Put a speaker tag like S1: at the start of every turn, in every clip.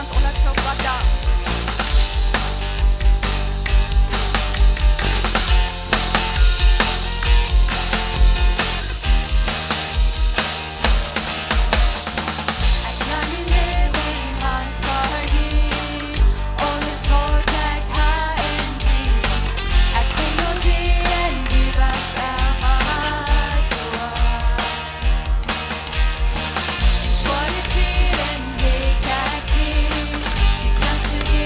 S1: någonstans och lagt upp vart där.
S2: Du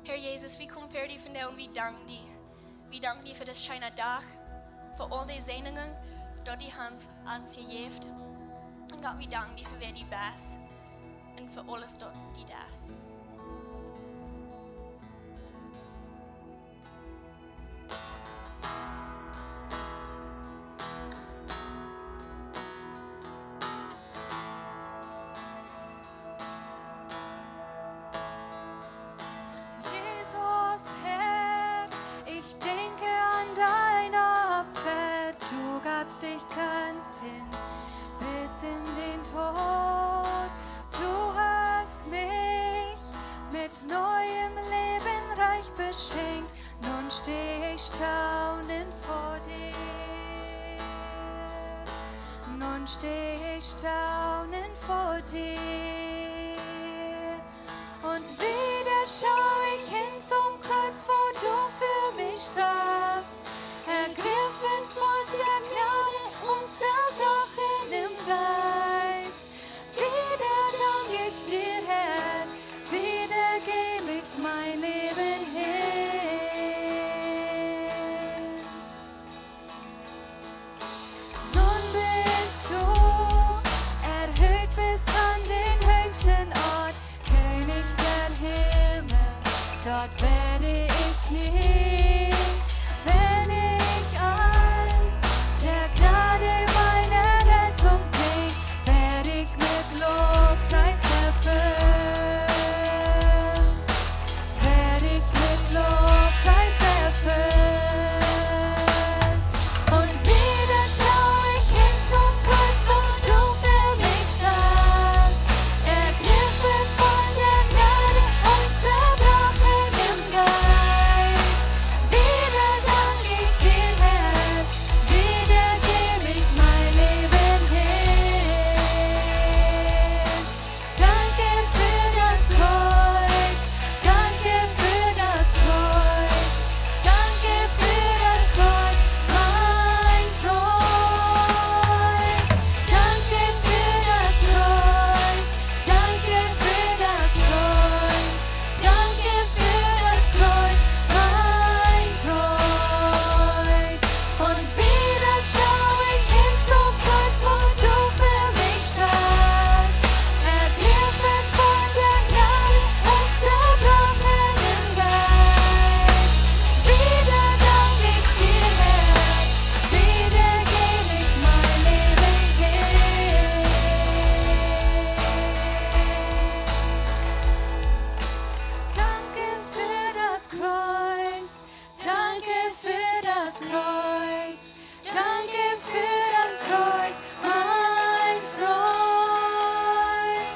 S1: Herr Jesus, wir kommen für dich von dir und wir danken dir. Wir danken dir für das schöne Tag, für all die Segnungen, dort die Hans ans gegeben. Und Gott, wir danken dir für wer du bist und für alles dort, die das.
S2: Dich ganz hin bis in den Tod. Du hast mich mit neuem Leben reich beschenkt. Nun steh ich staunend vor dir. Nun steh ich staunend vor dir. Und wieder schau ich hin zum Kreuz, wo du für mich starbst. Ergriffen von der Gnade und zerbrochen im Geist. Wieder dank ich dir, Herr, wieder geb ich mein Leben hin. Nun bist du erhöht bis an den höchsten Ort, König der Himmel, dort werde ich knien. Wenn ich an der Gnade meiner Rettung denk, werd ich mit Lobpreis erfüllt. Werd ich mit Lobpreis erfüllt. Und wieder schau ich hin zum Kreuz, wo du für mich starbst. Ergriffen von der Gnade und zerbrochen im Geist. Wieder dank ich dir, Herr, wieder geb ich mein Leben hin. Danke für das Kreuz, danke für das Kreuz, danke für das Kreuz, mein Freund. Danke für das Kreuz, danke für das Kreuz, danke für das Kreuz, mein Freund. Und wieder schau ich hin zum Kreuz, wo du für mich starbst. Ergriffen von der Gnade und zerbrochen im Geist. Wieder dank ich dir, Herr, wieder geb ich mein Leben hin. Danke für das Kreuz, danke für das Kreuz, danke für das Kreuz, mein Freund.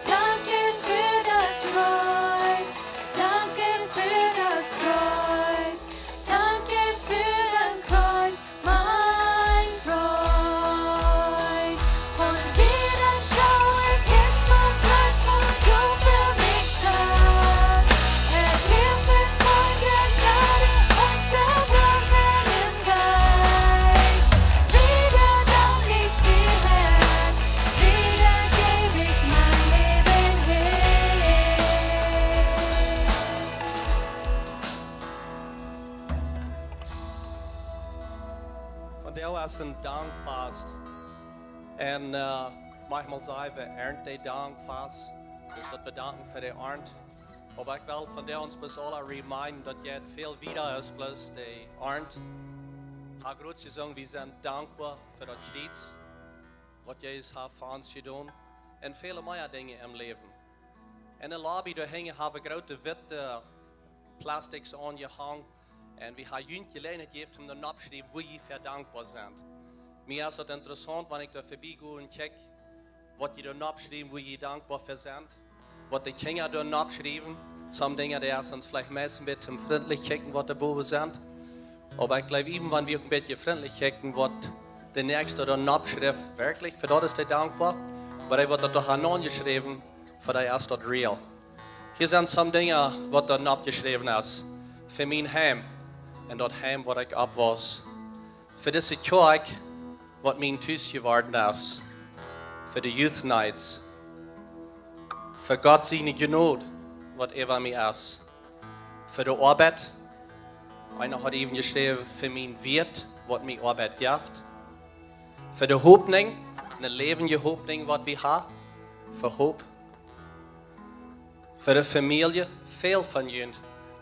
S2: Danke für das Kreuz, danke für das Kreuz, danke für das Kreuz, mein Freund. Und wieder schau ich hin zum Kreuz, wo du für mich starbst. Ergriffen von der Gnade und zerbrochen im Geist. Wieder dank ich dir, Herr, wieder geb ich mein Leben hin.
S3: Vandaag is een dankfast. En manchmal zeggen we ernt die dankfast. Dus dat we danken voor de ernt. Maar ik wil van ons bis alle reminden dat je het veel wieder is plus de ernt. Haar groot gezegd, we zijn dankbaar voor dat iets. Wat Jezus heeft voor ons gedaan. En vele meer dingen im leven. In de lobby daar hingen hebben we grote witte plastics aangehangen. En we hebben junt geleend heeft om de opschrijven hoe je voor dankbaar bent. Mir is het interessant wanneer ik daar voorbij ga en check wat je daar opschrijven, hoe je dankbaar voor bent. Wat de kinderen daar opschrijven. Sommige dingen die is ons vielleicht meest een beetje vriendelijk kijken wat er boven zijn. Maar ik geloof even wanneer we een beetje vriendelijk kijken wat de nächste daar opschrijft, werkelijk, voor dat is hij dankbaar. Maar hij wordt er toch aan aangeschreven, voor dat is dat real. Hier zijn sommige dingen wat er opgeschreven is. Voor mijn heim. En dat heim waar ik op was. Voor deze kerk wat mijn thuis geworden is. Voor de youth nights. Voor God zijn genade wat over mij is. für die Arbeit. Einer hat eben geschrieben, für mein Wert, was mir Arbeit gibt. Für die Hoffnung, eine lebende Hoffnung, was wir haben. Für Hope. Für die Familie, viel von ihnen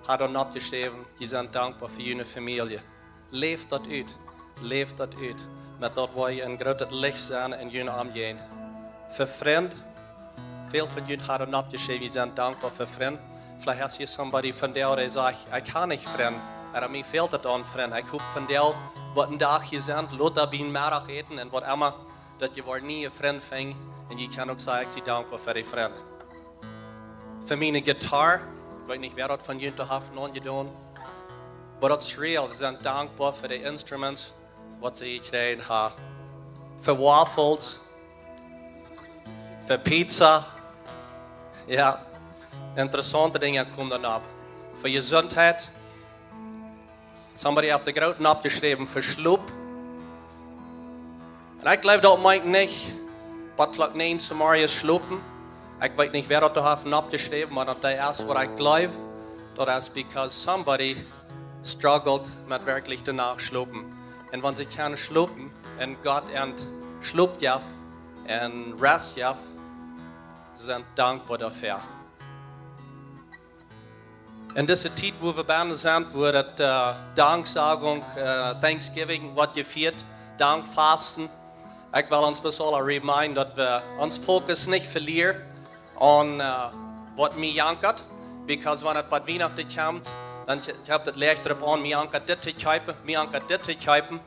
S3: hat er abgeschrieben, die sind dankbar für ihre Familie. Leeft dat uit. Leeft dat uit. Met dat wij een groot licht zijn in jullie omgeving. Für Freunde, viel von ihnen hat er abgeschrieben, die sind dankbar für Freunde. Vielleicht hast du somebody von der sagt, ich kann nicht Freunde. Aber mir fehlt das an Freunde. Ich hoffe von der, was ein Tag hier sind, Lothar bin Mittag eten und was immer, dass ihr nie einen Freund fängt. Und ich kann auch sagen, ich bin dankbar für die Freunde. Für meine Gitarre, ich weiß nicht, wer das von ihnen hat getan. Aber das ist real, sie sind dankbar für die Instrumente, was sie gekriegt haben. Für Waffles, für Pizza. Ja, interessante Dinge kommen dann ab. Für Gesundheit. Somebody auf der Groten abgeschrieben für Schlup. Und ich glaube, das meint nicht, was vielleicht nein Samaria schlupen. Ich weiß nicht, wer das da hat abgeschrieben, aber das ist, was ich glaube. Das ist, because somebody struggled mit wirklich danach schlupen. Und wenn sie können schlupen, und Gott schlupt ja, und rest ja, sie sind dankbar dafür. In dieser Zeit, wo wir bei sind, wo das Danksagung, Thanksgiving, was gefeiert, Dankfasten, ich will uns besonders reminden, dass wir uns Fokus nicht verlieren an was mir jankert, because wenn es bei Weihnachten kommt, dann habe ich das Licht drauf an, mir jankert das zu kaufen, mir jankert das zu kaufen.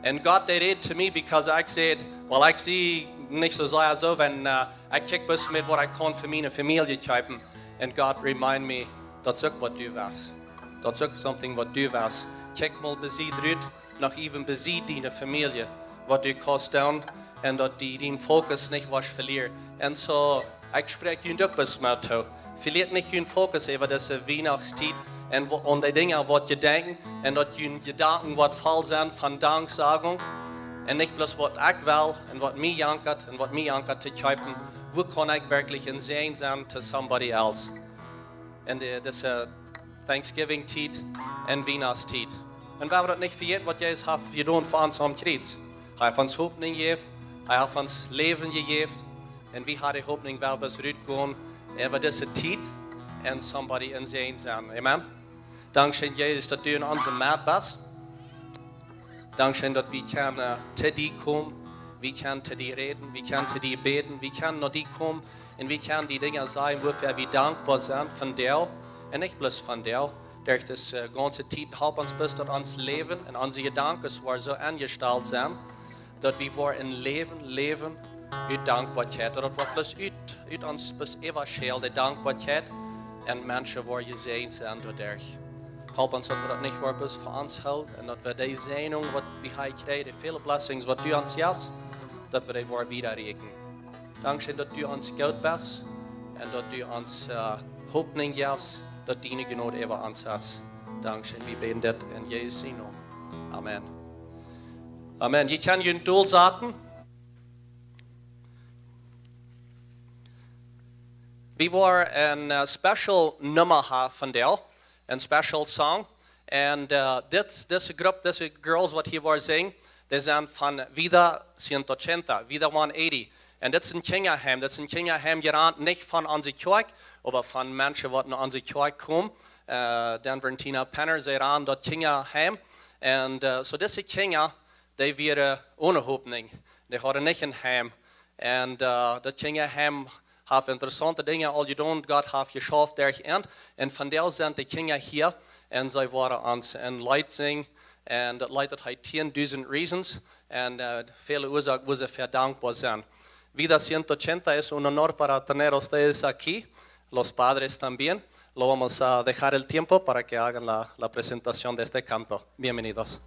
S3: Und Gott, der redet zu mir, because ich sehe, weil ich sehe nicht so sehr so, wenn ich kicke bis mit, was ich kann für meine Familie kaufen. Und Gott remind me, das ist auch, was du weißt. Das ist auch something, was du weißt. Check mal bei sie drüben, noch even bei sie deine Familie, was du kannst tun, und dass die den Fokus nicht was verlieren. Und so, ich spreche ihnen auch bis mal zu. Verliert nicht ihren Fokus über diese Weihnachtszeit und die Dinge, was ihr denken, und dass ihre Gedanken, was voll sind von Danksagung. Und nicht bloß, was ich will, und was mich jankert, und was mich jankert zu kaufen. Wo kann ich wirklich ein Segen sein zu somebody else? In dieser Thanksgiving-Zeit und Weihnachtszeit. Und wenn wir das nicht vergessen, was Jesus hat getan für uns am Kreuz. Er hat uns Hoffnung gegeben, er hat uns Leben gegeben. Und wir haben die Hoffnung, weil wir es gehen, über diese Zeit und somebody in Segen sein. Amen. Dankeschön, Jesus, dass du in unserem Markt bist. Dankeschön, dass wir zu dir kommen, wir können zu dir reden, wir können zu dir beten, wir können nach dir kommen. Und wir können die Dinge sagen, wofür wir dankbar sind von dir. Und nicht bloß von dir. Durch das ganze Zeit help uns bis dort ans Leben und unsere Gedanken so angestellt sind, dass wir in Leben uit Dankboakjeit. Dat wordt plus uit ons bis eeuwig die Dankboakjeit. Und Menschen worden gesegnet zijn door dich. Help ons dat we dat niet voor bis voor ons houden. En dat we die zegening wat we hier krijgen, die vele blessings wat du ons jas, dat we die voor wiederrekenen. Dankzij dat du ons goed bent. En dat du ons hoopning geeft. Dat die genoeg even ons hebt. Dankzij we beten dit in Jezus naam. Amen. Amen. Je kan je doel zetten. We waren een special nummer van deel, een special song. En deze groep, deze girls wat hier waren zingen, die zijn van Vida 180, Vida 180. En dit is een kinderheim, gerand niet van onze kerk, maar van mensen wat naar onze kerk komen. Denver en Tina Penner, zij ran dat kinderheim. En so deze kinder, die waren ohne hoopning. Die hadden niet een heim. En dat kinderheim heeft interessante dingen al gedaan. God heeft geschaffen daarin. En van daar zijn de kinderen hier. En zij waren ons een lied zingen. En dat lied dat heet 10.000 Reasons. En vele oorzaken waar ze voor dankbaar zijn. Vida 180 es un honor para tener ustedes aquí. Los padres también. Lo vamos a dejar el tiempo para que hagan la presentación de este canto. Bienvenidos.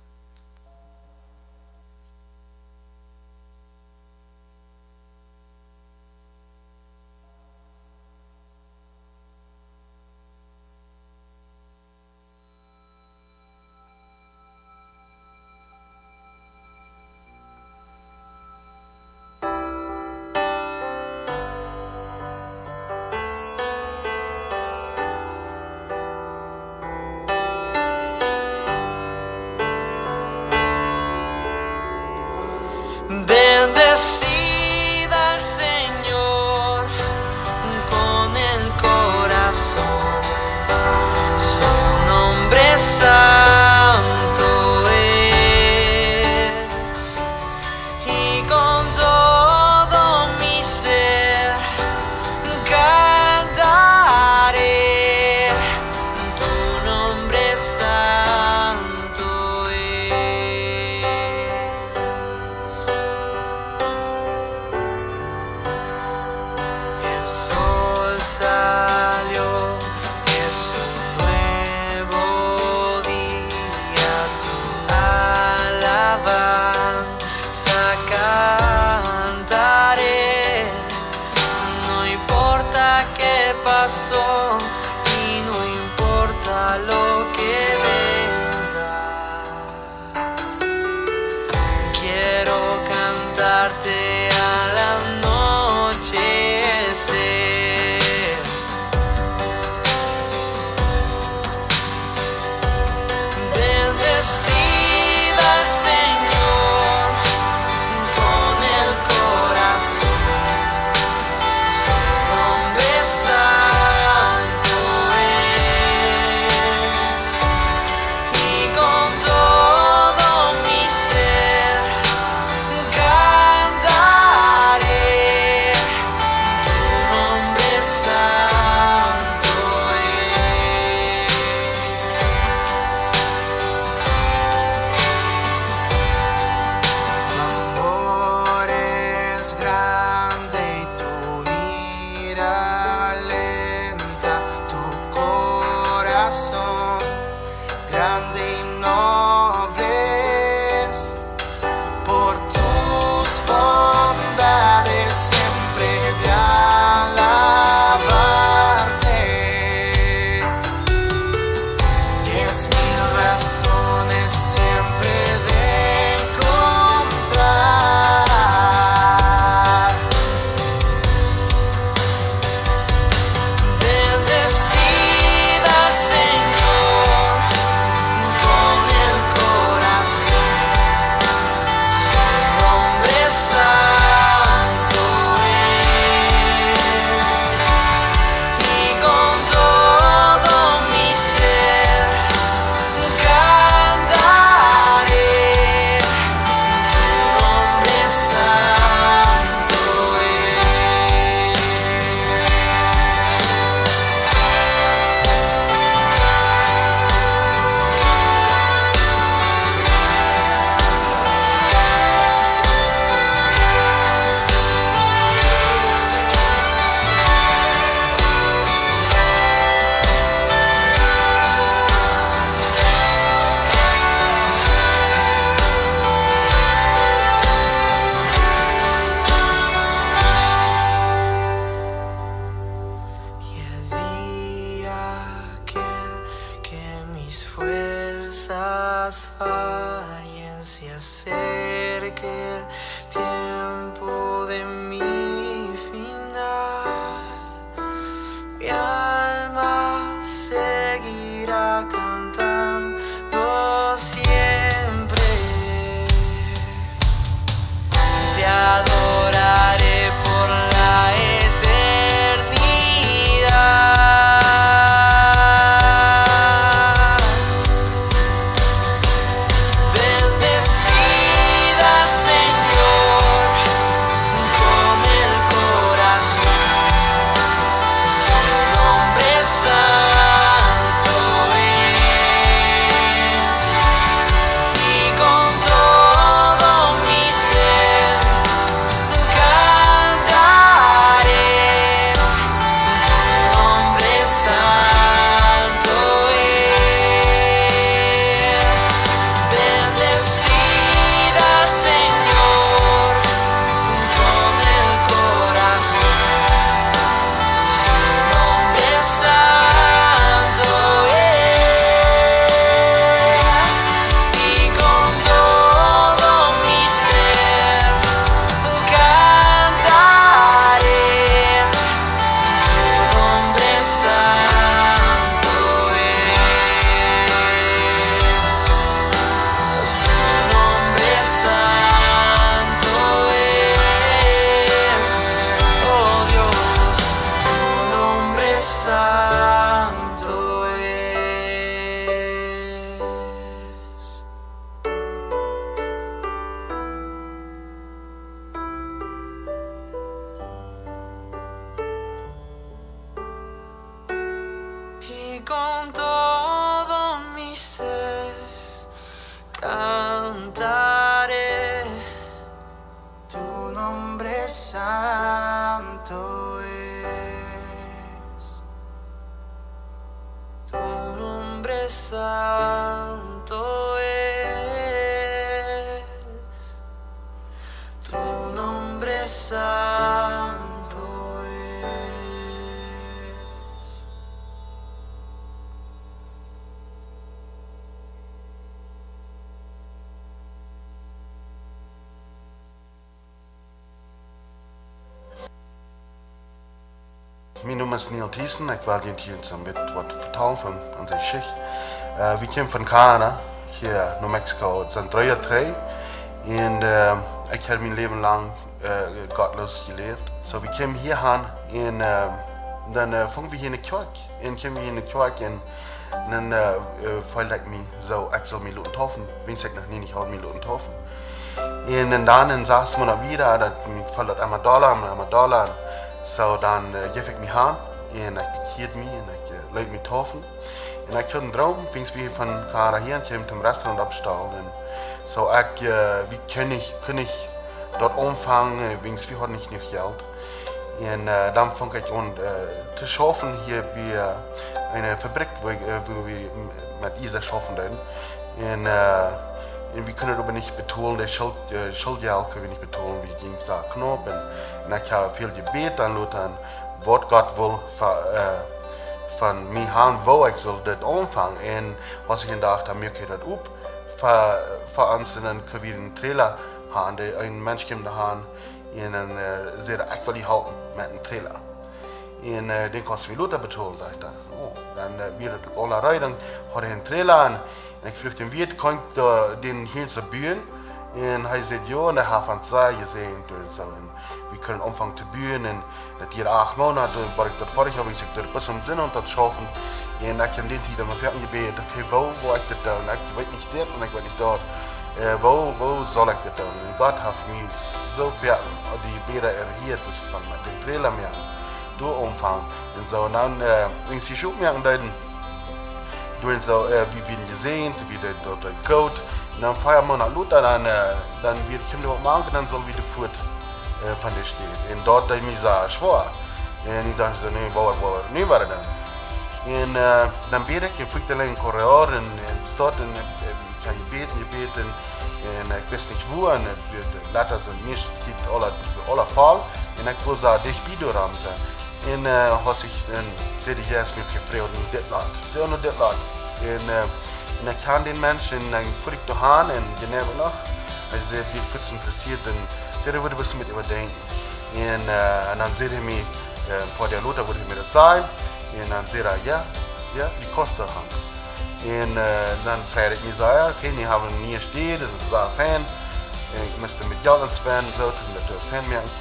S4: las falles se acerque el tiempo de mi final. Mi alma seguirá cantando siempre. Te adoraré por la eternidad. Bendecida, Señor, con el corazón. Su nombre santo es. Y con todo mi ser cantaré. Tu nombre santo es. Bendecida, Señor, con el corazón. Su nombre santo es. Y con todo mi ser cantaré. Tu nombre santo es. Tu nombre santo es. Oh Dios, tu nombre santo es. Y con todo mi ser cantaré. Tu nombre santo es. Tu nombre santo es. Tu nombre santo es.
S5: Mijn naam is Neil Thiessen. Ik wil jullie eens wat vertellen van onze geschichte. We komen van Canada, hier New Mexico. Het zijn 3 jaar terug. En ik heb mijn leven lang gottlos geleefd. So we komen hier aan en dan vangen we hier in de kerk. En komen we hier in de kerk en dan voelde ik me zo, ik zal me laten toffen. Wens ik nog niet had me laten toffen. En dan saß man wieder, dat valt dat einmal dollar. So dan geef ik me aan en ik bekeerd me en ik laat me toffen. En ik had een droom, wens we van Canada hier en kwam zum restaurant opstaan. En so wie kann ich dort anfangen, wens we hadden niet genoeg geld. En dan fang ik an te schaffen hier bij eine Fabrik, wo wir mit Isa schaffen werden. Und wir können aber nicht betonen, die Schuldgeld können wir nicht betonen, wie ging es da knapp. Und ich habe viel Gebet angetan, was Gott will von mir haben, wo ich soll das anfangen. Und was ich gedacht habe, mir geht das up. Für uns dann können wir einen Trailer haben, der ein Mensch kommt da haben, und dann sehr aktuell halten mit einem Trailer. En den kostet mir Luther betonen, sagt er. Oh, dann wird er alle rein, dann hat er einen Trailer an. Und ich fragte ihn, wie kommt den hier zu bühen? Und er sagt, ja, und er hat von zwei gesehen. So, und wir können anfangen zu bühen. Und das hier 8 Monate, war ich dort fertig, habe ich gesagt, das ist im Sinn und das schaffen. Und ich habe den Tag mal fertig gebetet, okay, wo ich das tun? Ich weiß nicht dort und ich weiß nicht dort. Wo soll ich das tun? Und Gott hat mir so fertig, die Bäder erhielt, das von den Trailer mehr. Door omvang. En zo, dan in die zoekmerken doen zo, wie werden gesehen, wie der dort Code. En dan 5 Monate later, dann wird Kinder wat maken, dann soll wieder voort von der steht. En dort dat mir so schwer. En ik dacht, nee, nee, war dan. En dan ben ik in Vluchtelingen Korea en stad en ik ga gebeten. En ik wist niet wo, en later zijn meest alle Fall. En ik wil zo dicht bij door zijn. En als ik dan zei, ja, is me gevraagd om dit laat. En En ik ga den mensen, dan voer ik de haan en Geneve nog. Hij zei, wie voets interessiert, dan zei hij, wat we met überdenken. En dan zei hij me, een paar jaar later, wat hij me dat zei. En dan zei hij, ja, die kosten han. En dan vroeg ik me, zei, oké, die hebben een nieuwe stad, dat is een fan. En ik moest met geld inspenden, zo, toen dat de fan merken.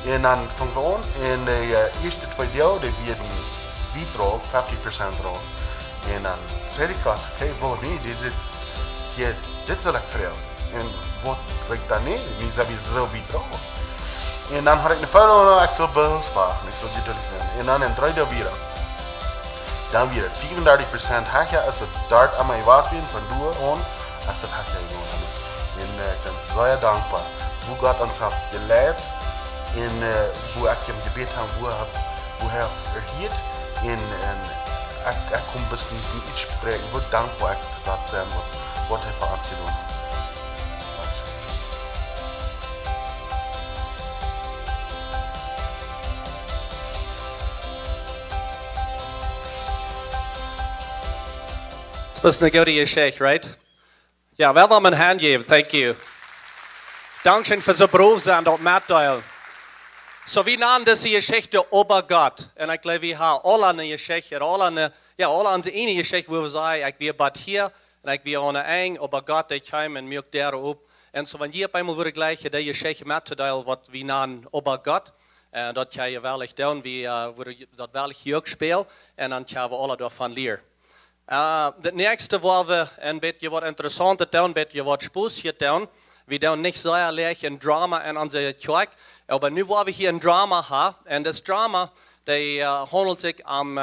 S5: En dan vangen we aan. En de eerste 2 jaar, die werden wie drauf, 50% drauf. En dan zei ik, oké, waarom niet? Dit zal ik vragen. En wat zeg ik dan niet? Nu zijn we zo wie drauf. En dan had ik een foto, ik zal behuisvragen, ik zal die zijn. En dan in 3 jaar weer. Dan weer 34% hakje als het daar aan mij was van door aan, als het hakje gewoon. En ik ben zeer dankbaar. Hoe God ons heeft geleid en hoe ik hem gebeten heb, hoe hij erhielt. En ik kom een beetje iets spreken, hoe dankbaar ik dat zijn, wat hij voor ons gedaan heeft.
S3: Supposed to go to your sheikh, right? Ja, wel wat mijn hand geven, thank you. Dankeschön für so Beruf sein, dort Mattteil. So wie nahen das die Geschichte über Gott? Und ich glaube, wir haben alle eine Geschichte, alle unsere eine Geschichte, wo wir sagen, ich will bad hier, und ich will ohne eng, über Gott, ich komme und mir der up. Und so, wenn ihr bei mir würde gleich die Geschichte Mattteil, was wir nahen über Gott, dort kann ich wirklich tun, wie würde dort wirklich hier spielen, und dann können wir alle davon lernen. Das nächste war wir ein bisschen was Interessantes tun, ein bisschen was Spaßiges tun. Wir tun nicht so leicht ein Drama in unserer Kirche, aber nu wollen wir hier ein Drama haben. Und das Drama, handelt sich um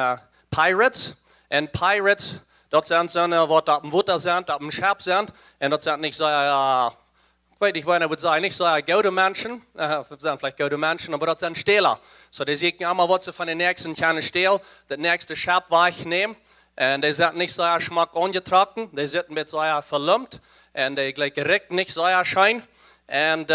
S3: Pirates. Und Pirates, das sind so eine, was da am Wasser sind, da am Schab sind. Und das sind nicht so, ich weiß nicht, würde sagen, nicht so gute Menschen, sind vielleicht gute Menschen, aber das sind Stähler. So, die sehen immer, was sie von den nächsten können stehlen, das nächste Schab wegnehmen. Und die sind nicht so schmack angetragen, die sind mit so verlumpt und die gleich direkt nicht so schein und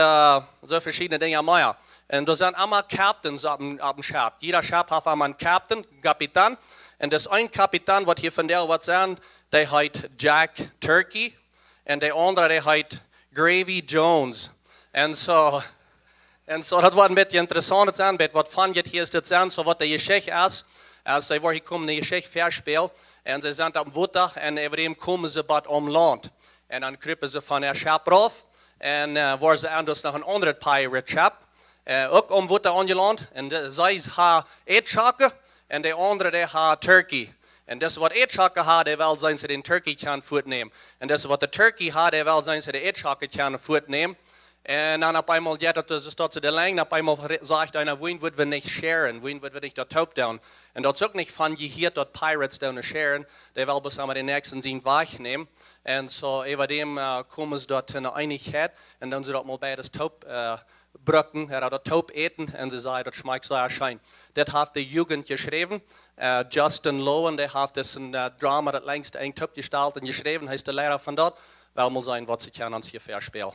S3: so verschiedene Dinge mehr. Und da sind immer Captains auf dem Schab. Jeder Schab hat immer einen Captain, einen Kapitän. Und das ein Kapitän, was hier von der was sagen, der heißt Jack Turkey und der andere, der heißt Gravy Jones. Und so das war ein bisschen interessant, was fand jetzt hier ist das an, so was der Geschichte ist, als sie war hier kommen, die Geschichte verspielt. Und sie sind am Wasser und über dem kommen sie bald Land. Und dann kriegen sie von der Schab rauf und waren sie anders nach einem anderen Pirate-Schab. Auch am Wasser angelandet. Und sie haben Eetschake und der andere, der hat Turkey. Und das, was Eetschake hat, der will sein, dass den Turkey kann fortnehmen. Und das, was der Turkey hat, der will sein, dass der Eetschake kann fortnehmen. Und dann auf einmal geht das dort zu der Länge, auf einmal sagt einer, wohin wird wir nicht scheren, wohin wird wir nicht dort taub down. Und dort auch nicht von hier dort Pirates down scheren, der will bis einmal den nächsten Sinn wegnehmen. Und so über dem kommen sie dort in eine Einigkeit und dann sie dort mal bei das Taub brücken, dort Taub eten und sie sagen, das schmeckt so erscheinen. Das hat die Jugend geschrieben, Justin Lowen, der hat das ein Drama, das längst ein Taub gestaltet und geschrieben, heißt der Lehrer von dort, will mal sein, was sie können uns hier verspielen.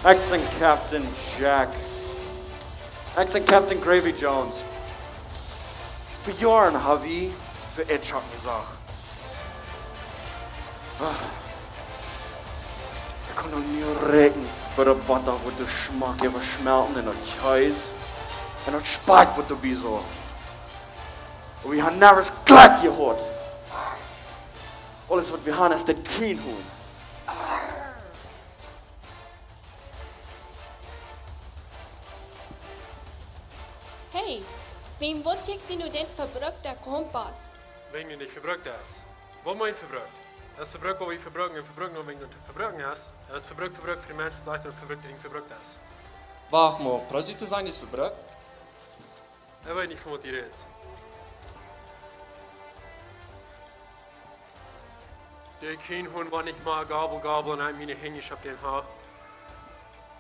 S6: Acting Captain Jack. Acting Captain Gravy Jones. Voor jaren heb ik voor Eetschak gezegd. Ik kan nog niet rekenen voor de butter wat de smaak even smelten in het huis. En het spijt wat erbij zo. We hebben nergens klak gehoord. Alles wat we hebben is de kienhoen.
S7: Hey, wem wird jetzt nur den verbrückter Kompass?
S8: Wenn du nicht verbrückt hast. Wo mein verbrückt? Das ist verbrückt, wo ich verbrücken und verbrücken, und wenn du verbrücken hast, das ist verbrückt für die Menschen, sagt du verbrückt, die verbrückt hast.
S9: Wacht maar, prosit te zijn is verbruikt.
S8: Ich weiß nicht, von was die redet. Der Kienhund war nicht mal Gabel, Gabel und meine Hängisch auf den Haar.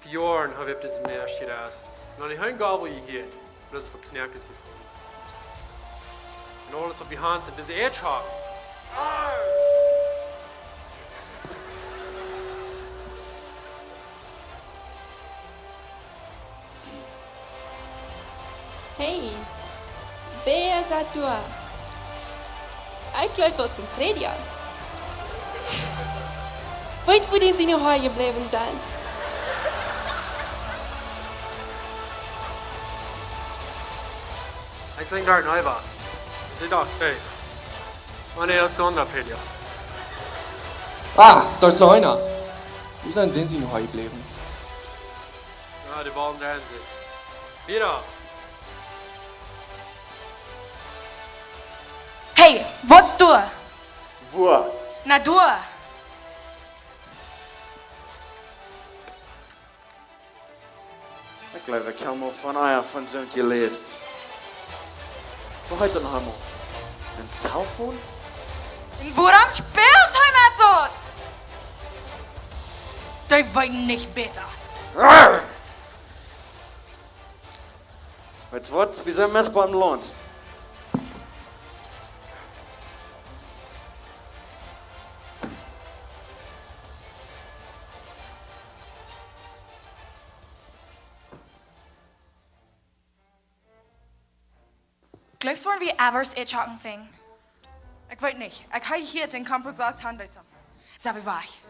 S8: 4 Jahren habe ich das Meer gerast. Und ich habe ein Gabel gehört. Und das verknackt sie von. Und alles auf die Hand sind, das Erdschlag.
S7: Hey, wer seid du? Ich glaube dort zum Prediger. Weet wo die in seine Haare geblieben sind?
S8: Ich sing daar neu war. Die dacht, hey. Wanneer is de andere Pedia?
S9: Ah, dort ist noch einer. Wo sind denn sie noch geblieben?
S8: Ja, die waren dran sind. Wieder.
S2: Hey, wat's du?
S6: Wo?
S2: Na du.
S6: Ich glaube, ich habe mal von einer von so gelesen. Wo heute noch einmal? Ein Cellphone?
S2: Und woran spielt hij met dort? Die weet nicht beter.
S6: Weißt du was? Wir sind messbar im Land.
S2: Glaubst du, wie Evers Edschatten fing? Ich weiß nicht. Ich habe hier den Campus aus Handelsam. Sag wie war ich?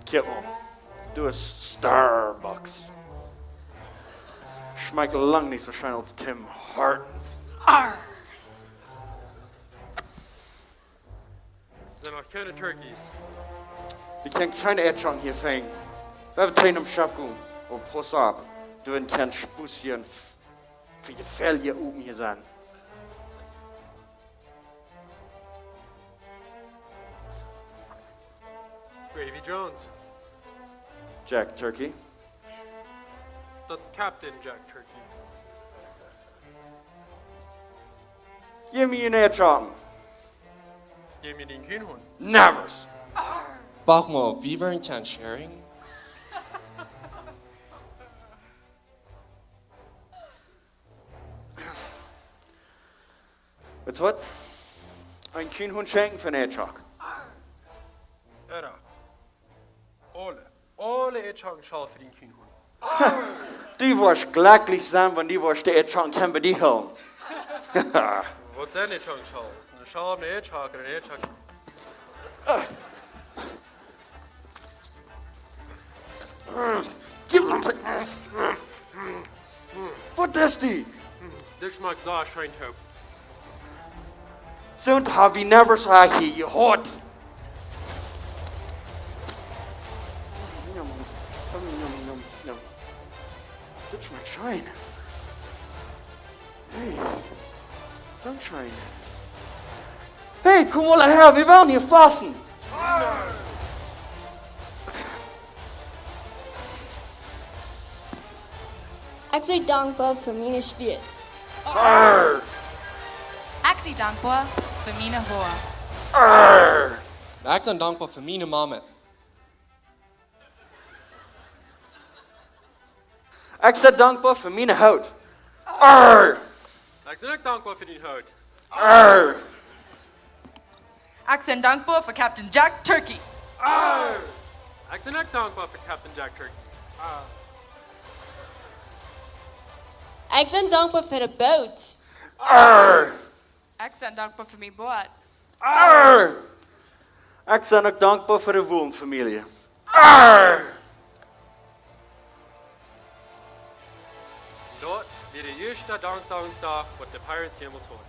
S6: Kippel, du ist Starbucks. Schmeckt lang nicht so schön als Tim Hortons.
S2: Arr!
S8: Sind noch keine Turkeys.
S6: Wir können keine Erdschang hier fangen. Wir haben einen im Shop gehen. Und pass auf, du wirst kein Spuss hier für die Fell hier oben hier sein.
S8: Gravy Jones.
S6: Jack Turkey.
S8: That's Captain Jack Turkey.
S6: Give me an Erdschang.
S8: Gib mir den Kienhund.
S6: Nevers.
S9: Wacht mal, wie waren kein Sharing?
S6: Weißt du was? Ein Kienhund schenken für einen Erdschang.
S8: Era. Alle Erdschang schall für den Kienhund.
S6: Die wirst glücklich sein, wenn die wirst der Erdschang kann bei dir holen.
S8: Was ist ein Erdschang schall? Ist eine Schall auf eine Erdschang oder ein Erdschang?
S6: Gib uns. Was ist die?
S8: Das schmeckt so schön taub.
S6: So und habe ich never so hier gehört. Das schmeckt schön. Hey, Dankeschön. Hey, komm mal her, wir werden hier fassen.
S10: Ich bin dankbar für meine Schwert.
S2: Ich bin dankbar für meine Haare.
S9: Ich bin dankbar für meine Mama.
S6: Ich bin dankbar für meine Haut.
S8: Ich bin auch dankbar für den Haut.
S2: Ich bin dankbar für Captain Jack Turkey.
S8: Ich bin auch dankbar für Captain Jack Turkey.
S7: Ich bin dankbar für die Boot.
S2: Ich bin dankbar für mein Boot.
S6: Ich bin ook dankbaar voor de woonfamilie.
S8: Dort wird der erste Danksagungstag, was die Pirates jemals holen.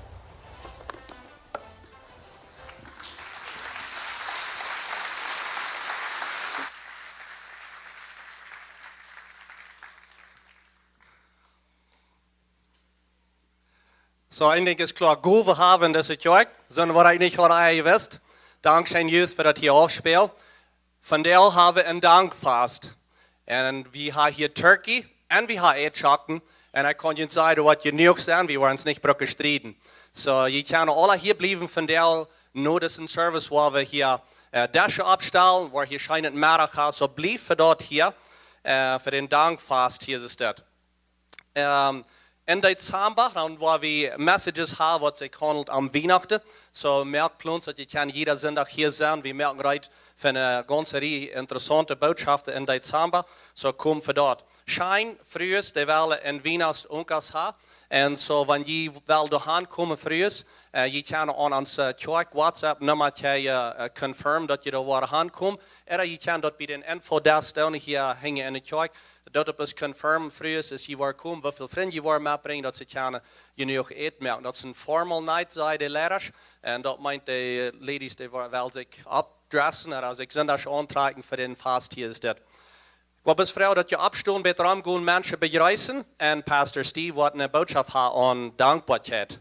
S3: Så en ding is klar, gode haven, das ist ja, sondern was ich nicht heute gewusst. Dankzij Youth für das hier aufspiel. Von der haben wir einen Dankfast. Und wir haben hier Turkey und wir haben Edschatten. Und ich kann Ihnen sagen, was genug sind, wir wollen uns nicht gestritten. So, ihr könnt alle hier bleiben von der, nur das ist ein Service, wo wir hier Dasche abstellen, wo hier scheint mehr hat. So, bleib für dort hier, für den Dankfast, hier ist das. In Dezember, dann wo wir Messages haben, was sich handelt am Weihnachten. So merkt uns, dass ihr kann jeder Sonntag hier sein. Wir merken gerade für eine ganze Reihe interessante Botschaften in Dezember. So kommt für dort. Schein, frühest, die wollen in Weihnachts Unkers haben. Und so, wenn ihr dahin kommen frühest, ihr könnt an uns Kirk WhatsApp-Nummer confirm, dass ihr da hinkommt. Oder ihr könnt dort bei den Infodesk hier hängen in der Kirk. Dat is confirm frühest, als je waar komt, hoeveel vrienden je waar meebrengen, dat ze kunnen genoeg eten maken. Dat is een formal night, zei de leraars. En dat meint de ladies, die wel zich opdressen, en als ik zondags aantrekken voor den fast hier is dat. Ik wil best vrouw dat je opstoot bij het raam gaan mensen begrijzen. En Pastor Steve wat een boodschap had aan Dankboakjeit.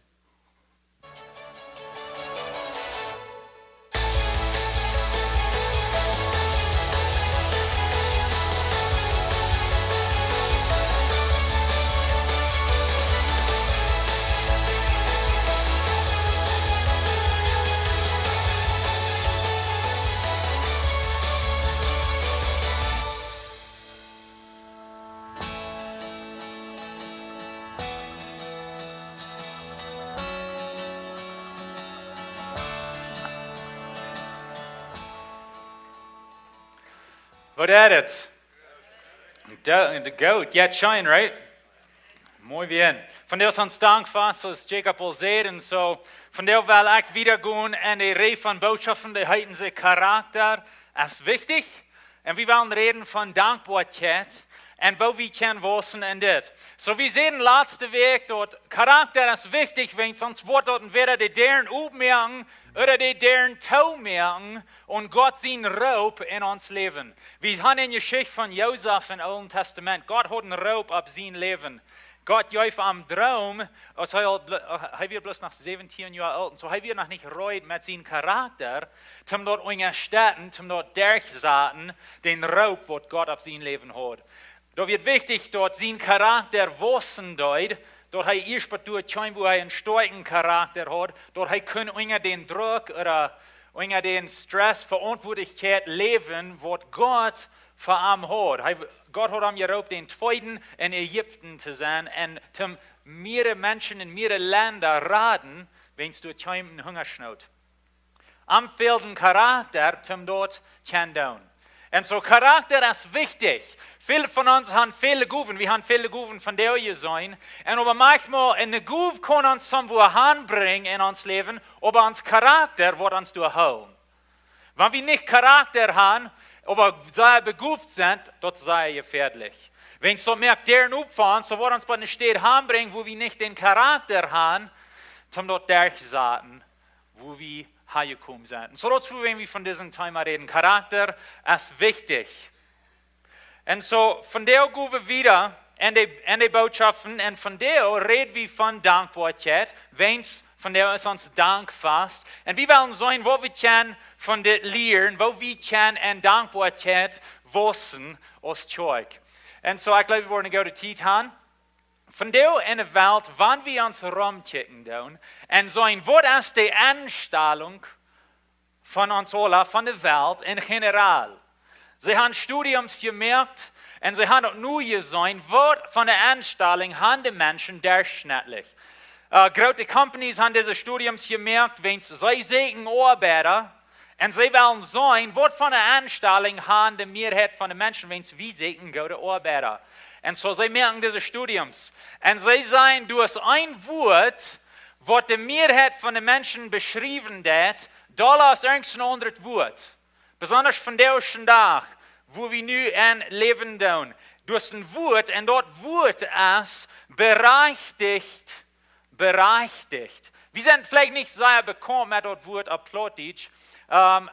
S11: Wat is het? De goat, ja, shine, right? Mooi bien. Van deel zijn dankbaar, zoals Jacob al zei, en zo. Van deel wil ik weer gaan en de rij van boodschappen, die heiten ze karakter, is wichtig. En we willen reden van dankbaarheid en wat we kunnen wissen in dit. Zo we zien laatste week dat karakter is wichtig, want sonst wordt dat entweder de deren opmerken oder die deren touwmerken und Gott sein Raub in ons Leben. Wir haben in Geschichte von Josef im Alten Testament. Gott hat einen Raub auf sein Leben. Gott jäuft am Traum, als er wird bloß nach 17 Jahren alt, so er wird noch nicht reut mit seinem Charakter, um dort unterstützen, um dort durchsaten, den Raub, was Gott auf sein Leben hat. Da wird wichtig, dort sein Charakter wissen dort, dort er erst durch wo er einen starken Charakter hat, dort er kann unter den Druck oder unter den Stress, Verantwortlichkeit leben, was Gott für ihn hat. Gott hat ihm geraubt, den Zweiten in Ägypten zu sein und zum mehrere Menschen in mehrere Länder raten, wenn es durch einen Hungersnot. Am fehlenden Charakter, zum dort kann tun. Und so Charakter ist wichtig. Viele von uns haben viele Guven. Wir haben viele Guven von der hier sein. Und aber manchmal eine Guve kann uns somewhere anbringen in uns Leben, aber uns Charakter wird uns durchhauen. Wenn wir nicht Charakter haben, aber sehr beguft sind, dort sei gefährlich. Wenn so merkt, deren Upfahren, so wird uns bei einer Stadt anbringen, wo wir nicht den Charakter haben, zum dort durchsaten, wo wir hergekommen sind. So dazu, wenn wir von diesem Thema reden, Charakter ist wichtig. Und so von der gehen wir wieder in die Botschaften und von der reden wir von Dankbarkeit, wenn's von der ist uns Dankfast. Und wir wollen sehen, wo wir können von der lernen, wo wir können in Dankbarkeit wissen als Zeug. Und so, ich glaube, wir wollen eine gute Zeit haben. Von der in der Welt, wann wir uns rumchecken und sehen, was ist die Einstellung von uns alle, von der Welt in general. Sie haben Studiums gemerkt und sie haben auch nur gesehen, was von der Einstellung haben die Menschen durchschnittlich. Große Companies haben diese Studiums gemerkt, wenn sie sehen Arbeiter und sie wollen sehen, was von der Einstellung haben die Mehrheit von den Menschen, wenn sie sehen gute Arbeiter. Und so sie merken diese Studiums. Und sie sagen, du hast ein Wort, was die Mehrheit von den Menschen beschrieben hat, da ist irgendein anderes Wort. Besonders von der ersten Tag, wo wir nu ein Leben tun. Du hast ein Wort und dort Wort ist berechtigt. Berechtigt. Wir sind vielleicht nicht sehr bekannt mit dort Wort auf Plattdeutsch, aber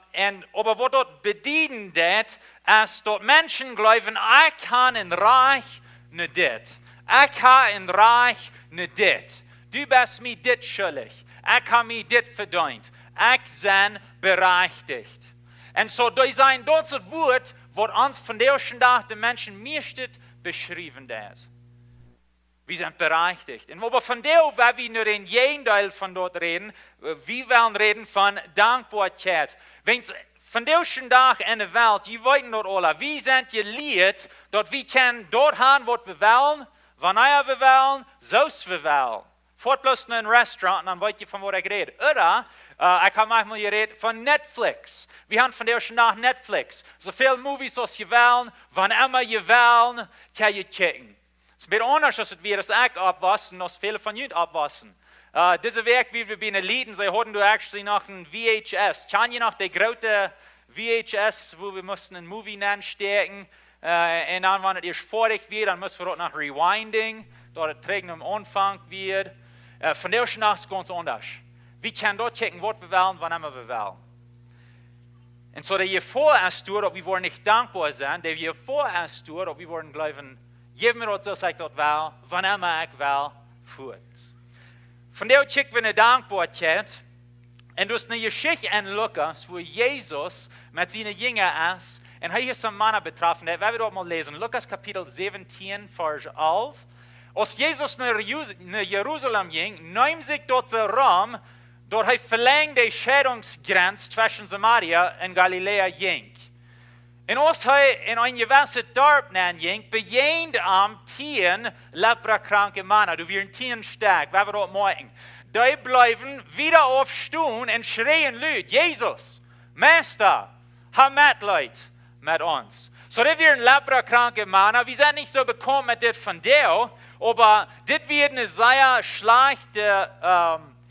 S11: was dort bedienen das, ist dort Menschen glauben, ich kann ein Reich nicht das. Ich kann ein Reich nicht das. Du bist mir das schuldig. Ich habe mir das verdient. ich sein berechtigt. Und so durch sein ganzes Wort wird uns von der ersten Tag der Menschen meistens beschrieben. Wir sind berechtigt. Und aber von der, weil wir nur den jeden Teil von dort reden, wir wollen reden von Dankboakjeit. Wenn von der ersten Tag in der Welt, die wissen dort alle, wir sind gelehrt, dass wir können dort haben, was wir wollen, wann wir wollen, so wir wollen. Fort bloß in ein Restaurant, dann weißt ihr, von wo ich rede. Oder, ich habe manchmal geredet von Netflix. Wir haben von der ersten Tag Netflix. So viele Movies, als ihr wollen, wann immer ihr wollen, kann ihr checken. Es ist ein bisschen anders, als wir das auch abwaschen, als viele von euch abwaschen. Diese Werk, wie wir bei den Lieden, sie hatten du actually noch ein VHS. Kann ihr noch die große VHS, wo wir mussten ein Movie nennen, stecken. Und dann, wenn es erst fertig wird, dann müssen wir dort noch Rewinding, dort es trägt am Anfang wird. Von der ersten Tag ist es ganz anders. Wir können dort checken, was wir wollen, wann immer wir wollen. Und so, der hier vor uns tut, ob wir wollen nicht dankbar sein, der hier vor uns tut, ob wir wollen glauben, gib mir dort so, sag dort will, wann immer ich will, fort. Von der checken wir eine Dankbarkeit. Und du hast eine Geschichte in Lukas, wo Jesus mit seinen Jüngern ist, und er ist ein Mann betroffen, das werden wir dort mal lesen. Lukas Kapitel 17, Vers 11. Als Jesus nach Jerusalem ging, nahm sich dort der Raum, dort er verlängert die Scheidungsgrenze zwischen Samaria und Galiläa ging. Und als er in ein gewisses Dorf ging, begegnet am 10 leprakranke Männer. Du wirst 10 stark, werden wir dort morgen. Die bleiben wieder aufstehen und schreien laut, Jesus, Meister, hab Mitleid mit uns. So, das werden leprakranke Männer. Wir sind nicht so bekannt mit das von dir, aber das wird eine sehr schlechte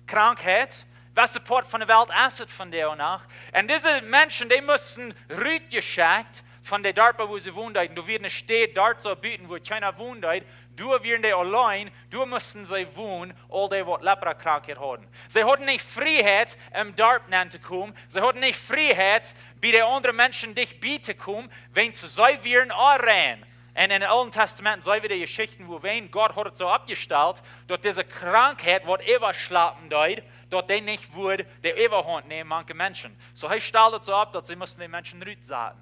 S11: Krankheit, was der Port von der Welt ist von der nach. Und diese Menschen, die müssen Rüt geschickt von der Dorf, wo sie wohnen. Du wirst eine Stadt dort so bieten, wo keiner wohnt. Du wirst die allein, du müssen sie wohnen, all die, die Leprakrankheit haben. Sie hatten nicht Freiheit, im Dorf zu kommen. Sie hatten nicht Freiheit, bei den anderen Menschen dich zu kommen, wenn sie wären anrennen. Und in den Alten Testament sehen wir die Geschichten, wo Gott hat es so abgestellt, dass diese Krankheit, die überschlafen dort, dass die nicht wurde, die Überhand nehmen manche Menschen. So er stellt es so ab, dass sie müssen den Menschen Rüt sagen.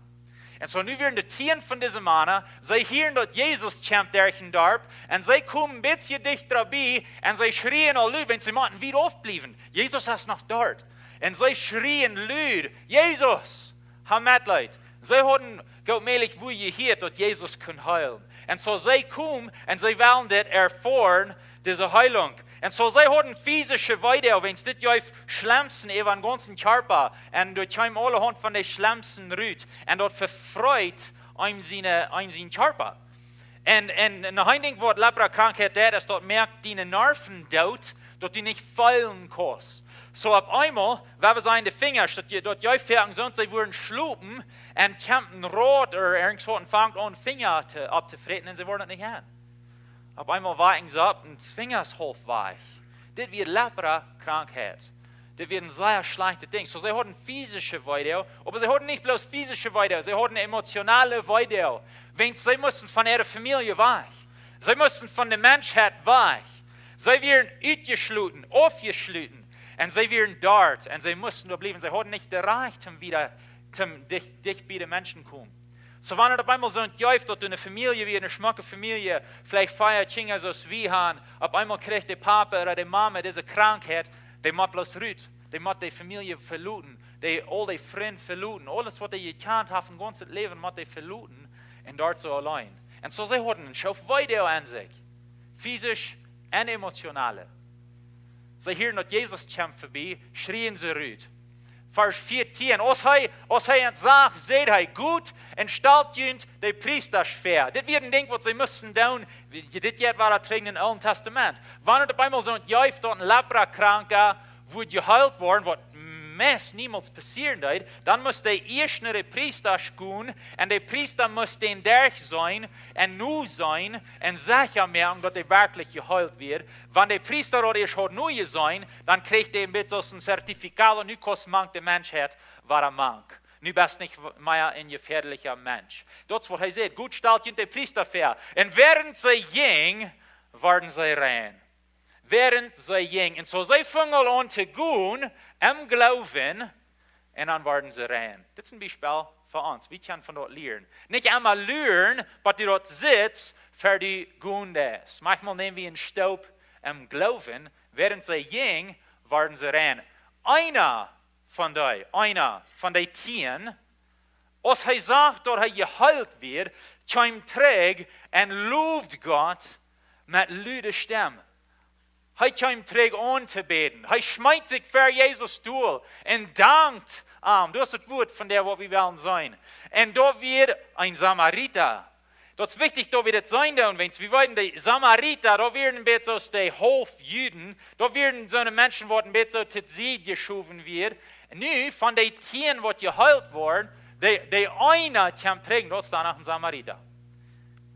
S11: Und so nu werden die Tieren von diesen Männern, sie hören, dass Jesus kommt durch den Dorf, und sie kommen ein bisschen dichter dabei, und sie schrien all wenn sie wollten wieder aufbleiben. Jesus ist noch dort. Und sie schrien laut, Jesus, hab Mitleid. Sie hatten Gottmäßig, wo ihr hört, dass Jesus kann heilen. Und so sie kommen, und sie wollen das erfahren, diese Heilung. Und so sie hatten physische Weide, wenn es das ja schlimmsten über den ganzen Körper, und dort kommen alle Hand von den schlimmsten Rüt, und dort verfreut seinen Körper. Und nach einem Wort Leprakrankheit, das dort merkt, die Nerven dort, dass die nicht fallen kannst. So auf einmal, wenn wir sagen, die Finger, dort ja fertig sind, sie wurden schlupen, und kämpfen rot oder irgendwo und fangen an, Finger abzufretten, und sie wollen das nicht haben. Auf einmal weichen sie ab und das Finger ist halb weich. Das wird Leprakrankheit. Das wird ein sehr schlechtes Ding. So, sie hatten physische Weide, aber sie hatten nicht bloß physische Weide, sie hatten emotionale Weide. Sie mussten von ihrer Familie weich. Sie mussten von der Menschheit weich. Sie werden ausgeschlossen, aufgeschlossen. Und sie werden dort, und sie mussten da bleiben. Sie hatten nicht das Recht, wieder dicht bei den Menschen zu kommen. So, wenn es auf einmal so entjäuft, dass du eine Familie wie eine schmucke Familie vielleicht feiert, Kinder so wie haben, auf einmal kriegt der Papa oder die Mama diese Krankheit, die macht bloß Rüt, die macht die Familie verluten, all die Freunde verluten, alles, was die gekannt haben, im ganzen Leben, macht die verluten, und dort so allein. Und so, sie hatten einen Schauf Weide an sich, physisch und emotional. Sie hören, dass Jesus kommt vorbei, schrien sie Rüt. Vers 14, als er sagt, seht ihr gut, und stellt jünd die Priester schwer. Das wird ein Ding, was sie müssen tun, das war das in dem Alten Testament. Wenn er einmal so jäuft, dort ein Leprakranker, wo geheilt worden, was meist niemals passieren wird, dann muss der erst nach den Priester gehen, und der Priester muss den durch sein, und nu sein, und sicher merken, dass er wirklich geheilt wird. Wenn der Priester dort erst nu sein, dann kriegt er mit so ein Zertifikat, und nu kostet man der Menschheit, was er mag. Nu bist nicht mehr ein gefährlicher Mensch. Das ist, was er sagt. Gut stellt ihn der Priester fair. Und während sie ging, waren sie rein. während sie ging. Und so sie fingen an zu gehen, im Glauben, und dann waren sie rein. Das ist ein Beispiel für uns. Wir können von dort lernen. Nicht einmal lernen, was die dort sitzt, für die Gunde ist. Manchmal nehmen wir einen Staub im Glauben, während sie ging, waren sie rein. Einer von den 10, als er sagt, dass er geheilt wird, kommt träg und lobt Gott mit lauter Stimme. Er kommt träg an zu beten. Er schmeißt sich für Jesus durch und dankt ihm. Das ist das Wort von der, wo wir wollen sein. Und da wird ein Samariter. Das ist wichtig, da wird es sein, und wenn wir wollen, die Samariter, da werden bitte aus den Hofjuden, da werden so eine Menschen, die bitte zu sie geschoben wird. Nu, von den 10, die geheilt wurden, die einer kommt trägen, dort ist danach ein Samariter.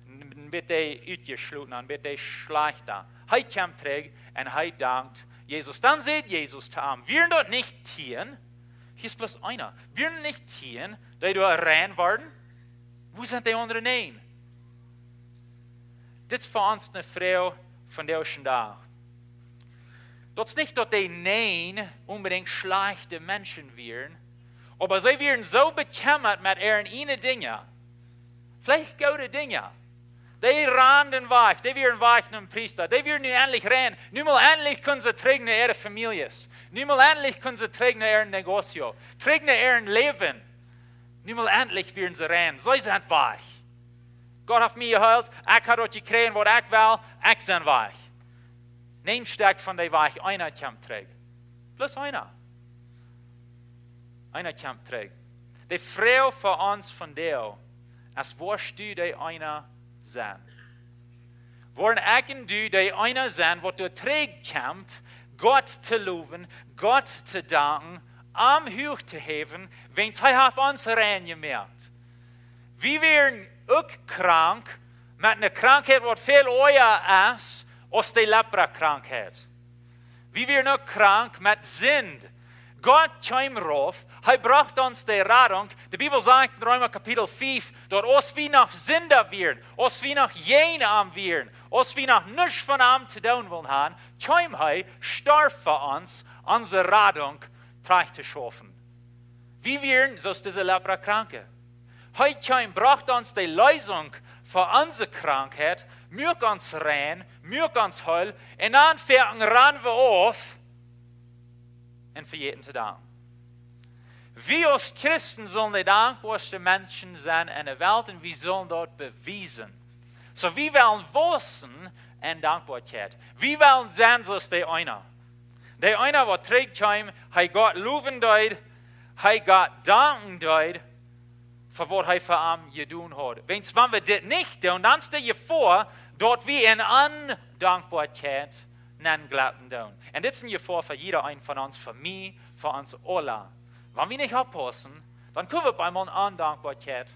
S11: Bitte ausgeschlossen, bitte schlechter. Er kommt trägen und er dankt Jesus. Dann sagt Jesus zu ihm, wir dort nicht 10, hier ist bloß einer, wir nicht 10, die da rein waren, wo sind die anderen 9? Das ist für uns eine Frau von der schon da. Das ist nicht, dass die 9 unbedingt schlechte Menschen wären, aber sie werden so bekümmert mit ihren Dingen, vielleicht gute Dinge. Die randen weich, die werden weich einem Priester, die werden nu endlich rein. Nu mal endlich können sie tragen ihre Familien. Nu mal endlich können sie tragen ihr Negozio, tragen ihr Leben. Nu mal endlich werden sie rein. Sie sind weich. Gott hat mich geheilt, ich habe dort gekriegt, was ich will, ich bin weich. Nein Stück von der weich, einer kommt tragen. Bloß einer. Einer kommt tragen. Die Frau für uns von dir, als warst du die einer sein. Worden ich und du die einer sein, wo du trägt kommt, Gott zu loben, Gott zu danken, am hoch zu heben, wenn es auf uns reingemerkt. Wir werden auch krank mit einer Krankheit, die viel euer ist, als die Lepra-Krankheit. Wir werden auch krank mit Sünd. Gott kam rauf, er brachte uns die Rettung. Die Bibel sagt in Römer Kapitel 5, dass als wir nach Sünder werden, als wir nach jenem werden, als wir nach nichts von ihm zu tun wollen haben, kam er, starb für uns, unsere Rettung zu schaffen. Wir werden, so ist diese Lepra-Kranke. Er kam, brachte uns die Lösung für unsere Krankheit, mögt uns rein, mögt uns heil, und dann ran wir auf, und für jeden zu danken. Wir als Christen sollen die dankbarsten Menschen sein in der Welt und wir sollen dort beweisen. So wir wollen wissen in Dankbarkeit. Wir wollen sein, so ist der einer. Der einer, der trägt heim, hat Gott loben dort, hat Gott danken dort, für was er für ihn getan hat. Wenn wir das nicht tun, dann stell dir vor, dort wir in Undankbarkeit glatten down. Und das ist ein Gefahr für jeder einen von uns, für mich, für uns alle. Wenn wir nicht aufpassen, dann können wir bei mal Undankbarkeit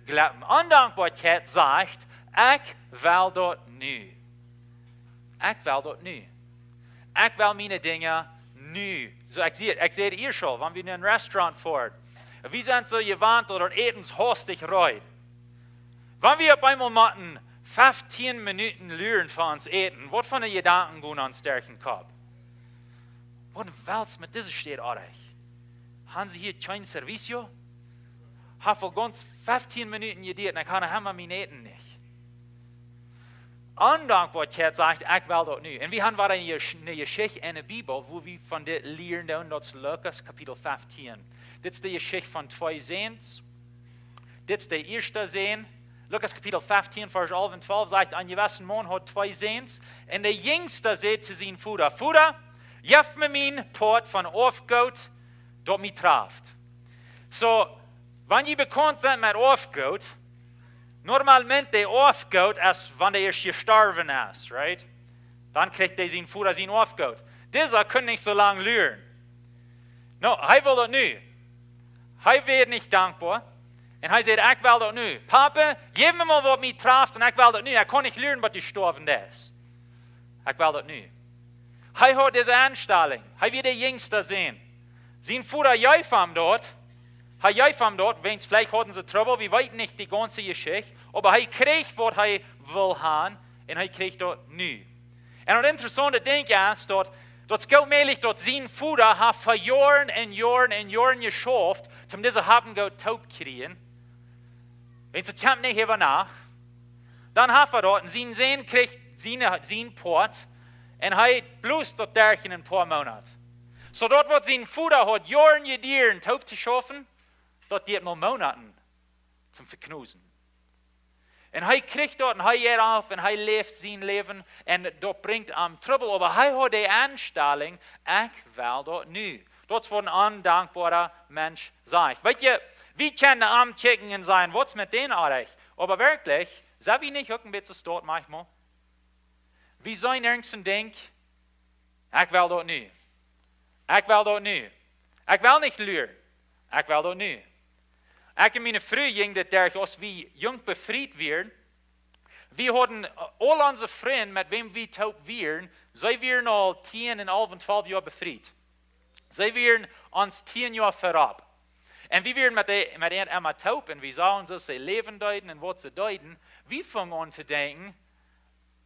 S11: glatten. Undankbarkeit sagt, ich will dort nie. Ich will dort nie. Ich will meine Dinge nie. So, ich sehe ihr schon, wenn wir in ein Restaurant fahren. Wir sind so gewandt, oder etens hastig reut. Wenn wir auf einmal machen, 15 Minuten lernen für uns eten, was von den Gedanken gehen an stärken Kopf? Was willst mit diesem steht euch? Haben Sie hier kein Servicio? Haben ganz 15 Minuten gedient, ich kann mein Eten nicht. Undankbarkeit sagt, ich will dort nicht. Und wir haben eine Geschichte in der Bibel, wo wir von der lernen, das ist Lukas Kapitel 15. Das ist die Geschichte von 2 Sehens. Das ist der erste Sehn. Lukas Kapitel 15, Vers 11 und 12 sagt, ein gewisser Mann hat 2 Sehns. Und der Jüngste sagt zu seinem Vater, Vater, gib mir mein Port von Aufgut, das mich trifft. So, wenn ihr bekannt seid mit Aufgut, normalmente der Aufgut ist, wenn der erst gestorben ist, right? Dann kriegt der sein Vater sein Aufgut. Dieser kann nicht so lange lernen. No, er will das nicht. Er wird nicht dankbar. Und er sagt, ich will das nicht. Papa, gib mir mal, was mich trifft, und ich will das nicht. Ich kann nicht lernen, was gestorben ist. Ich will das nicht. Er hat diese Anstellung. Er wird der Jüngste sehen. Sein Vater jäuft ihm dort. Er jäuft ihm dort, wenn es vielleicht hatten sie Trouble, wir wissen nicht die ganze Geschichte, aber er kriegt, was er will haben, und er kriegt dort nie. En het interessante ding is dat scoutmelig dat zijn voeder heeft voor jaren en jaren en jaren geschaft, om deze hapengoed taub te krijgen. Wenn ze het hem niet hebben nach, dan heeft hij dat en zijn zin krijgt zijn poort en hij bloest dat dergelijke in een paar maanden. Zodat wat zijn voeder had jaren gedieren taub te schaffen, dat die het maar maanden zum verknozen. En hij krijgt dat en hij gaat af en hij leeft zijn leven en dat brengt hem trouble. Maar hij had die aanstelling, ik wil dat nu. Dat is wat een ondankbare mens zegt. Weet je, wie kan de arm kijken en zeggen, wat is met den aardig? Maar wirklich, zijn we niet ook een beetje stoot manchmal? Wie zijn ergens en denk, ik wil dat nu. Ik wil dat nu. Ik wil niet leren. Ik wil dat nu. Ik en mijn vrouw ging dat daar, als we jong bevrijd werden, we hadden al onze vrienden met wem we taub waren, zij waren al 10 en 11 en 12 jaar bevrijd. Zij waren ons 10 jaar voorop. En we waren met een Emma taub en we zagen ze leven duiden en wat ze duiden. We vangen aan te denken,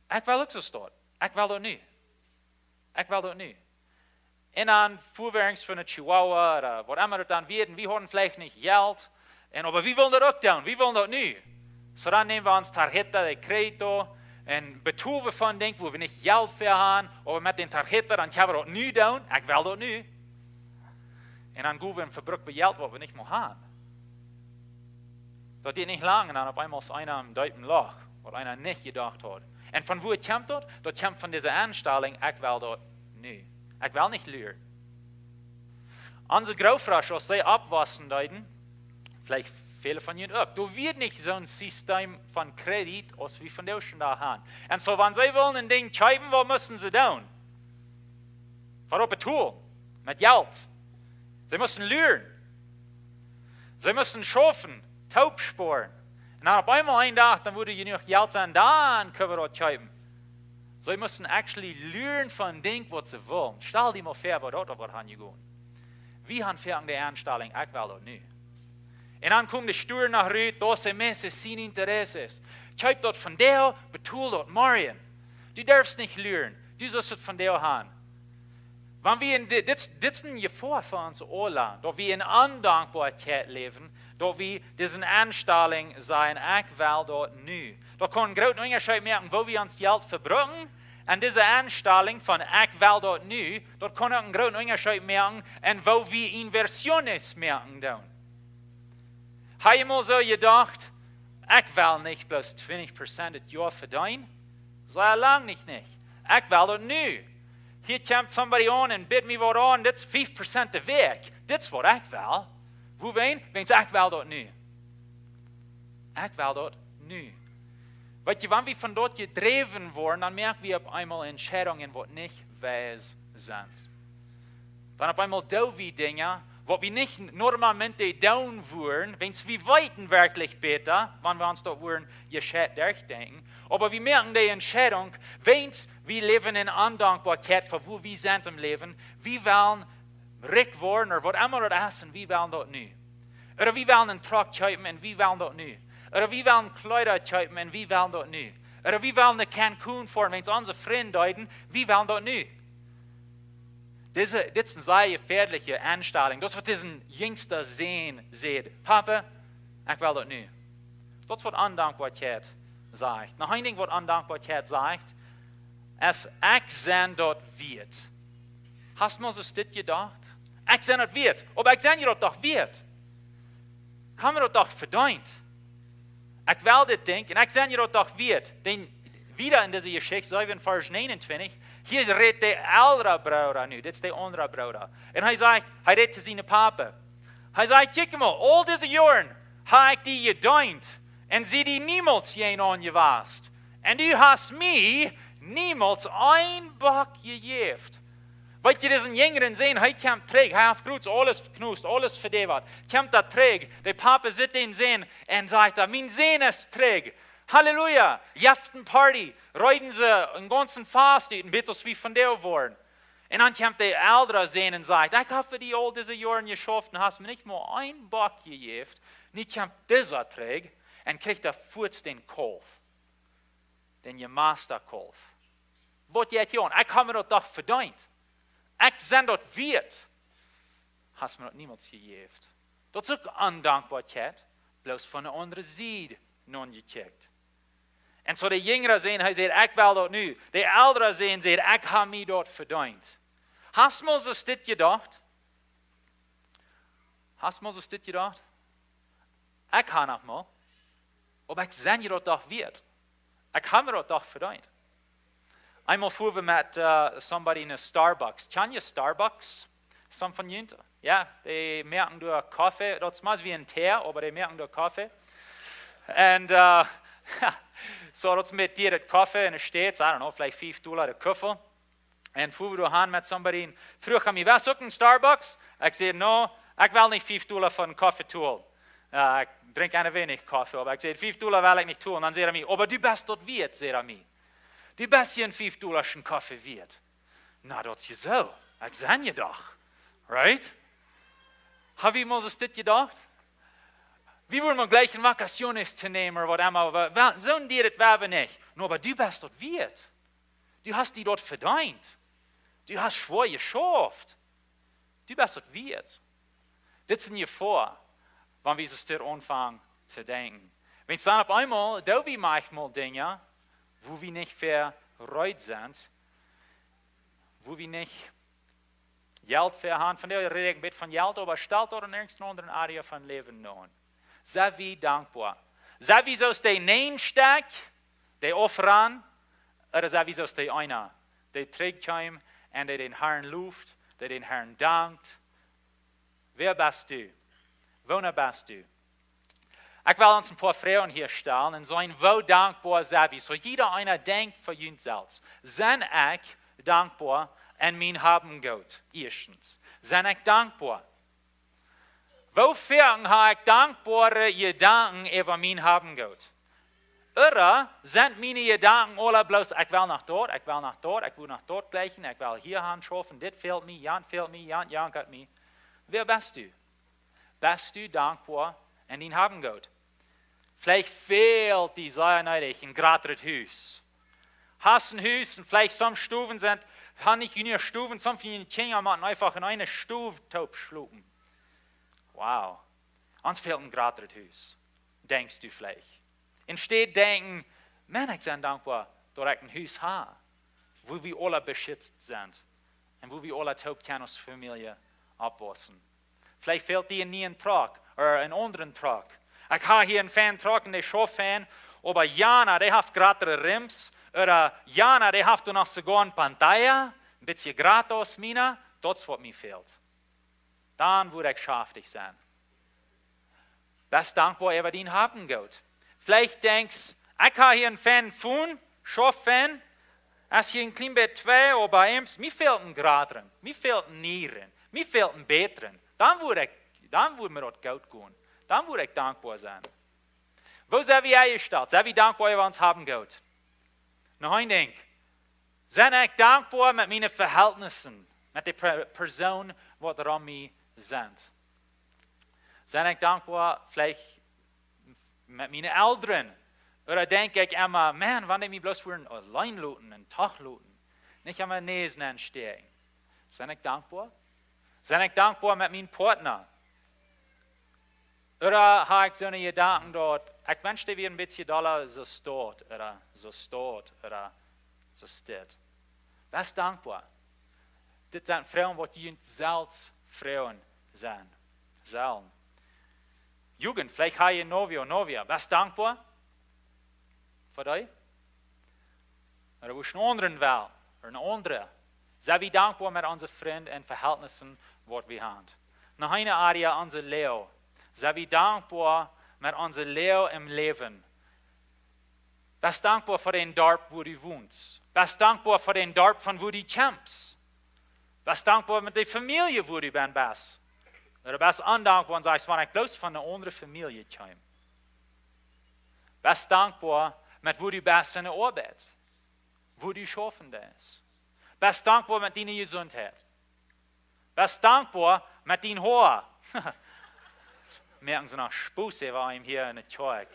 S11: ik wil ook zo staan. Ik wil dat nu. Ik wil dat nu. En dan voorwerks van het Chihuahua, wat immer het dan werden, we hadden vielleicht niet geld. Maar wie willen dat ook doen? Wie willen dat nu? Zo dan nemen we ons tarjeta de crédito en betoeven van denken, waar we niet geld voor hebben, maar met den tarjeta, dan gaan we dat nu doen. Ik wil dat nu. En dan gaan we en verbruiken we geld wat we niet meer hebben. Dat duurt niet lang en dan op einmal is einer am duipen Loch, wat einer niet gedacht had. En van waar het komt dat? Dat komt van deze aanstelling, ik wil dat nu. Ik wil niet leren. Onze grootvader, als zij opwassen duiden, vielleicht viele von Ihnen auch. Du wird nicht so ein System von Kredit, als wir von der schon da haben. Und so, wenn Sie wollen ein Ding schreiben, was müssen Sie tun? Warum tun? Mit Geld. Sie müssen lernen. Sie müssen schaffen, taub sparen. Und dann auf einmal einen Tag, dann würde genug Geld sein, dann können wir das schreiben. Sie müssen actually lernen von Ding, was Sie wollen. Stell dir mal vor, was dort was haben gehen. Wir haben für die Anstellung, ich will das nicht. En dan komt de stuur naar uit, dat zijn mensen zijn interesses. Kijk dat van jou, bedoel dat morgen. Du darfst niet leren, du sollst het van jou hebben. Wanneer we dit is een gevaar voor onze oorlog, dat we in ondankbaarheid leven, dat we deze aanstelling zijn, ik wil dat nu. Dat kan een groot onderscheid maken waar we ons geld verbruiken. En deze aanstelling van ik wil dat nu, dat kan ook een groot onderscheid maken en waar we inversiones maken doen. Heb je mal zo gedacht, ik wil niet plus 20% het jaar verdienen? Zo lang niet. Ik wil dat nu. Hier komt somebody aan en biedt me wat aan, dit is 5% de week. Dit is wat ik wil. Hoe ween? Weens ik wil dat nu. Ik wil dat nu. Weet je, wanneer we van dat gedreven worden, dan merken we op eenmaal entscheidungen wat niet wijs zijn. Dan op eenmaal doen we dingen, wat we nicht normalmente down würden, wenn wir weiten wirklich besser, wenn wir uns dort würden, gescheit durchdenken. Aber wir merken die Entscheidung, wenn wir leben in Undankbarkeit, für wo wir sind im Leben, wir wollen reich worden, oder was immer das ist, und wir wollen das nicht. Oder wir wollen einen Truck kaufen, und wir wollen das nicht. Oder wir wollen Kleider kaufen, und wir wollen das nicht. Oder wir wollen nach Cancun fahren, wenn es unsere Freunde deuten, wir wollen das nicht. Dit is een zeer gefährliche aanstelling. Dat is wat deze jongste zoon zegt. Papa, ik wil dat nu. Dat is wat ondankbaarheid zegt. Nog één ding wat ondankbaarheid zegt, is ik zijn dat weet. Hast du mal so dit gedacht? Ik zijn dat weet. Maar ik zijn je dat toch weet. Kan me dat toch verdient? Ik wil dit ding en ik zijn je dat toch weet. Den wieder in deze geschichte, zo in vers 29, hier redt de oudere broeder nu, dit is de andere broeder. En hij redt te zijn papa. Hij zegt, kijk maar, al deze jaren heb ik die gedient. En zie die niemals geen aangewast. En du hast mij niemals een bak gegeven. Weet je, deze jongeren zien, hij komt terug, hij heeft groets, alles verknust, alles verdeverd. Komt dat terug, de papa zit in zijn en zegt, mijn zin is terug. Halleluja, jeften party, rijden ze een ganzen fast uit, een beetje als wie van deel worden. En dan komt de oudere zijn en zegt, ik heb voor die al deze jaren geschaft en hast me niet maar een bak gegeven. Nu komt deze terug en krijgt er voets den kalf. Den je masterkalf. wat jij doen. Ik heb me dat toch verdiend. Ik zijn dat weet. Hast me dat niemand gegeven. Dat is ook ondankbaarheid. Bloos van de andere zijde non gecheckt. En zo de jongeren zijn, hij zegt, ik wil dat nu. De ouderen zijn, zegt, ik heb me dat verdiend. Hast me zo dit gedacht? Hast me zo dit gedacht? Ik ga nog maar. Maar ik zijn je dat toch weet. Ik heb me dat toch verdiend. Einmal fuhren wir mit somebody in a Starbucks. Ken je Starbucks? Some van jullie? Ja, die merken door Kaffee. Dat is maar wie een thee, aber die merken door Kaffee. En so dat is met die het Kaffee in de States, I don't know, vielleicht $5 de kuffel. En fuhren wir aan met somebody en vroeg aan mij, was ook een Starbucks? Ik zei, no, ik wil niet $5 voor een Kaffeetool. Ik drink een wenig Kaffee, aber ik zei, $5 wil ik niet tun. Dan zei hij mij, aber du bist dat weet, zei hij mij. Die best je een $5 Kaffee weet. Nou, dat is je zo. Ik zei je toch. Right? Heb je mal dit gedacht? Wie willen wir gleich in Vacaciones zu nehmen, oder immer. So dir das wäre nicht. Nur, aber du bist dort wert. Du hast die dort verdient. Du hast schwor geschafft. Du bist dort wert. Das sind dir vor, wenn wir so still anfangen zu denken. Wenn es dann auf einmal, da wie manchmal Dinge, wo wir nicht verreut sind, wo wir nicht Geld verhaben, von der rede ich ein bisschen von Geld, aber stellt dort in irgendeiner anderen Area von Leben nun. Sei wie dankbar. Sei wie so ist der Neinsteck, der Offran, oder sei wie so ist der einer, der trägt heim und der den Herrn luft, der den Herrn dankt. Wer bist du? Woher bist du? Ich will uns ein paar Frauen hier stellen und sein, wo dankbar sei wie. So jeder einer denkt für uns selbst. Sind ich dankbar an mein Haben Gott? Erstens. Sind ich dankbar? Wofür habe ich dankbare Gedanken über mein Haben Gott? Oder sind meine Gedanken alle bloß, ich will nach dort, ich will nach dort, ich will nach dort gleichen, ich will hier anschaffen, das fehlt mir, Jan fehlt mir, Jan hat mir. Wer bist du? Bist du dankbar an dein Haben Gott? Vielleicht fehlt die Säuerneidig ein gratis Haus. Hast ein Haus und vielleicht some Stufen sind, haben nicht in ihr Stufen, some von den Kindern machen einfach in eine Stufe taub schlucken. Wow. Uns fehlt ein gratis Haus. Denkst du vielleicht? Instead denken, man, ich bin dankbar, dass ich ein Haus habe, wo wir alle beschützt sind und wo wir alle taub können als Familie abwachsen. Vielleicht fehlt dir nie ein Trag oder einen anderen Trag. Ich habe hier einen Fan-Trag und der Show-Fan, aber Jana, der hat gratis Rims, oder Jana, der hat noch sogar eine Pantalla, ein bisschen gratis, Mina, das ist, was mir fehlt. Dann würde ich schaftig sein. Bist dankbar über den Haben Gott. Vielleicht denkst du, ich habe hier einen Fan von, Show-Fan, als hier ein klein bisschen 2 oder bei ihm, mir fehlt ein Gradren, mir fehlt ein Nieren, mir fehlt ein Betren. Dann würde mir das Gott gehen. Dann würde ich dankbar sein. Wo sind wir eingestellt? Sind wir dankbar über uns Haben Gott? Noch ein Ding. Sind ich dankbar mit meinen Verhältnissen, mit der Person, die daran mir sind? Sind ich dankbar vielleicht mit meinen Eltern? Oder denke ich immer, man, wann ich mich bloß für allein looten, einen Tag looten, nicht einmal Näsen anstehen? Sind ich dankbar? Sind ich dankbar mit meinem Partner? Oder habe ich so eine Gedanken dort, ich wünschte, wir ein bisschen Dollar so steht, oder so steht. Was dankbar? Das sind Frauen, die selbst Frauen sind. Sollen. Jugend, vielleicht habe ich Novia. Was dankbar? Für dich? Oder wo ist ein anderen Welt? Oder eine andere? Sei wir dankbar mit unseren Freunden und Verhältnissen, die wir haben. Noch eine Area, unser Leo. Sei wir dankbar mit unserem Leo im Leben. Bist dankbar für den Dorf, wo du wohnst. Bist dankbar für den Dorf, von wo du kämpfst. Bist dankbar mit der Familie, wo du bist. Oder bist undankbar und sagst, wenn ich bloß von einer anderen Familie komme. Bist dankbar mit wo du bist in der Arbeit. Wo du schaffen bist. Bist dankbar mit deiner Gesundheit. Bist dankbar mit deinem Haar. Merken Sie noch Spuß über ihm hier in der Kirche.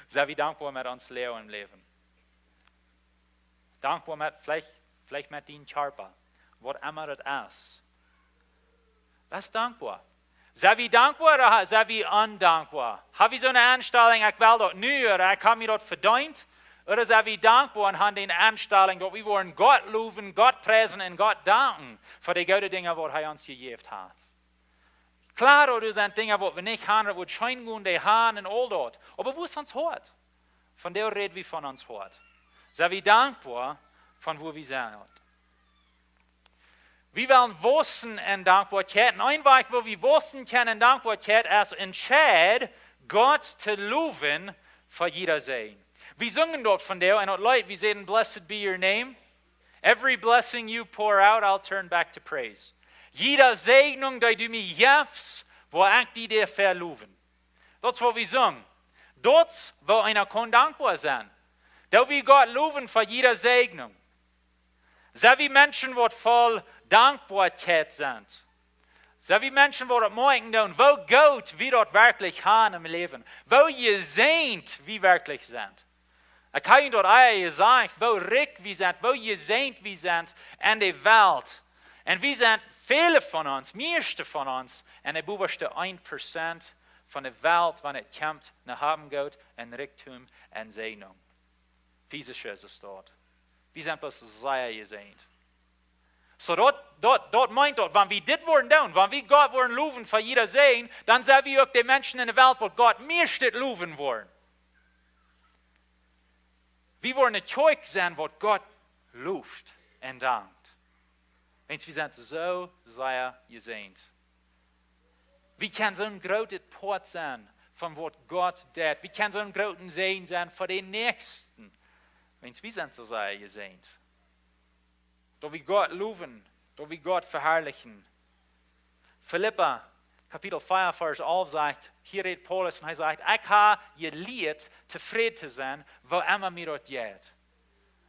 S11: Zijn we dankbaar met ons leven? Dankbaar met, vielleicht met die Körper, wat immer het is. Was dankbaar? Zijn we dankbaar of zijn we ondankbaar? Hebben we zo'n aanstelling, ik wil dat nu, of ik heb me dat verdiend? Oder zijn we dankbaar en hebben die aanstelling dat we worden God loven, God prijzen en God danken voor de goede dingen wat hij ons gegeven heeft? Klar, er zijn dingen wat we niet hebben, wat schijnen die hebben en al dat. Maar wo is ons hart? Van daar reden we van ons hart. Zijn we dankbaar van wo we zijn? We willen wissen en dankbaarheid. En een weg, wo we wissen kunnen en dankbaarheid, is entscheid God te loven voor jeder zijn. We zingen dort van daar en het lied, we zeggen, blessed be your name. Every blessing you pour out, I'll turn back to praise. Jeder Segnung, die du mir gibst, wo ich die dir verloven. Dat is wat we zingen. Dat is wo einer kon dankbaar zijn. Dat we God loven voor jeder Segnung. Zijn we mensen wat vol dankbaarheid zijn? Zijn we mensen wat het mooi doen? Wo goed wie dat werkelijk gaan im leven? Wo je zijnt wie werkelijk zijn? Ik heb je dat al gezegd, wo rijk wie zijn, wo je zijnt wie zijn en de wereld. En wie zijn vele van ons, meeste van ons, en de bovenste 1% van de wereld, wanneer het komt naar Habengoud en rijkdom en zegenung. Fysische is het dat. We zijn pas zeer gezegend. So dat meint dat, wanneer we dit worden doen, wanneer we God worden loven voor jeder zijn, dan zijn we ook de mensen in de wereld wat God meest loven worden. We worden het kerk zijn wat God loeft en dankt. Want we zijn zo zeer gezegend. We kunnen zo'n groot poort zijn van wat God deed. We kunnen zo'n groot zegen zijn voor de nächsten. Want we zijn zo zeer gezegend. Dat we God loven, dat we God verherrlichen. Philippa, kapitel 4, vers 11 zegt, hier redt Paulus en hij zegt, ik heb je leerd tevreden te zijn, wo immer mir dat gaat.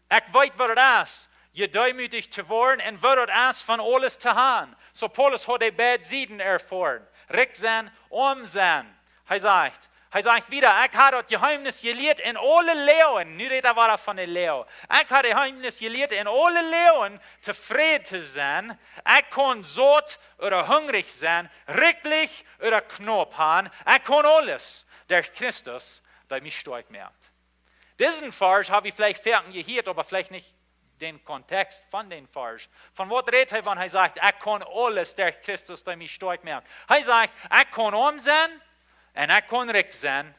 S11: Ik weet wat het is, je duimütig te worden en wat het is van alles te gaan. So Paulus had de beide zijden ervoor. Rijk zijn, arm zijn. Hij zegt wieder, ik heb dat geheimnis geleerd in alle leeuwen. Nu redt hij van de leeuw. Ik heb het geheimnis geleerd in alle leeuwen tevreden te zijn. Ik kon zoet of hungrig zijn, rijkelijk of knop hebben. Ik kon alles door Christus, die mich sterk macht. Diesen Vers habe ich vielleicht fertig gehört, aber vielleicht nicht den Kontext von den Vers. Von was redet er, wenn er sagt, ich kann alles durch Christus, der mich stark macht. Er sagt, ich kann arm sein und ich kann reich sein.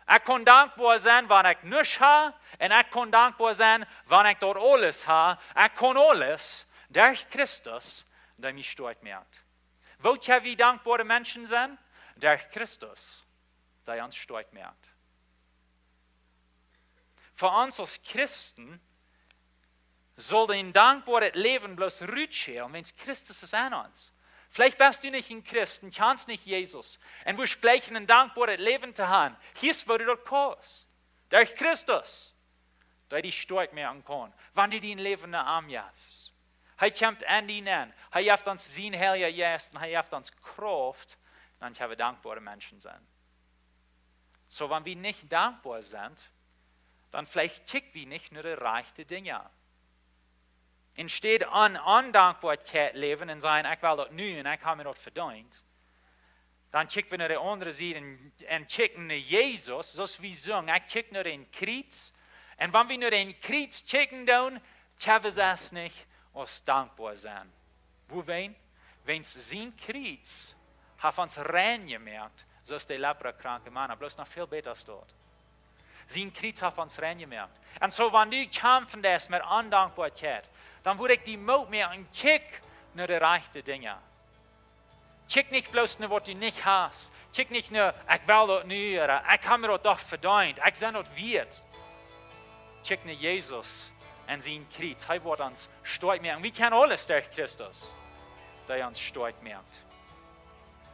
S11: Ich kann dankbar sein, wenn ich nichts habe und ich kann dankbar sein, wenn ich dort alles habe. Ich kann alles durch Christus, der mich stark macht. Wollt ihr wie dankbare Menschen sein? Durch Christus, der uns stark macht. Für uns als Christen soll dein dankbares Leben bloß rutschen, wenn es Christus ist an uns. Vielleicht bist du nicht ein Christ und kannst nicht Jesus und willst gleich ein dankbares Leben zu haben. Hier ist, wo du dort kommst. Durch Christus, der dich stark machen kann, wenn du dein Leben in den Arm hast. Er kommt an dich an. Er gibt uns sein Heiliger Geist und er gibt uns Kraft, dann können wir dankbare Menschen sein. So, wenn wir nicht dankbar sind, dann vielleicht kicken wir nicht nur die reichen Dinge an. Instead an Undankbaarheid leven en zeggen, ik wil dat nu en ik heb me dat verdient. Dan kijken we naar de andere zijde en kijken naar Jezus, zoals we zingen. Ik kijk naar een kruis. En wanneer we naar een kruis kijken, dan kunnen we zelfs niet als dankbaar zijn. Woeween? Want zijn kruis heeft ons rein gemaakt, zoals de leprakranke man, bloß nog veel beter als dat. Zijn kruis heeft ons rein gemaakt. En zo, wanneer du kämpfen des met ondankbaarheid, dan word ik die moed meer en kijk naar de rechte dingen. Kijk niet bloos naar wat je niet hast. Kijk niet naar, ik wil dat nu, ik heb me dat toch verdiend, ik ben dat weet. Kijk naar Jezus en zijn kruis. Hij wordt ons sterk maken. We kunnen alles door Christus, die ons sterk maakt.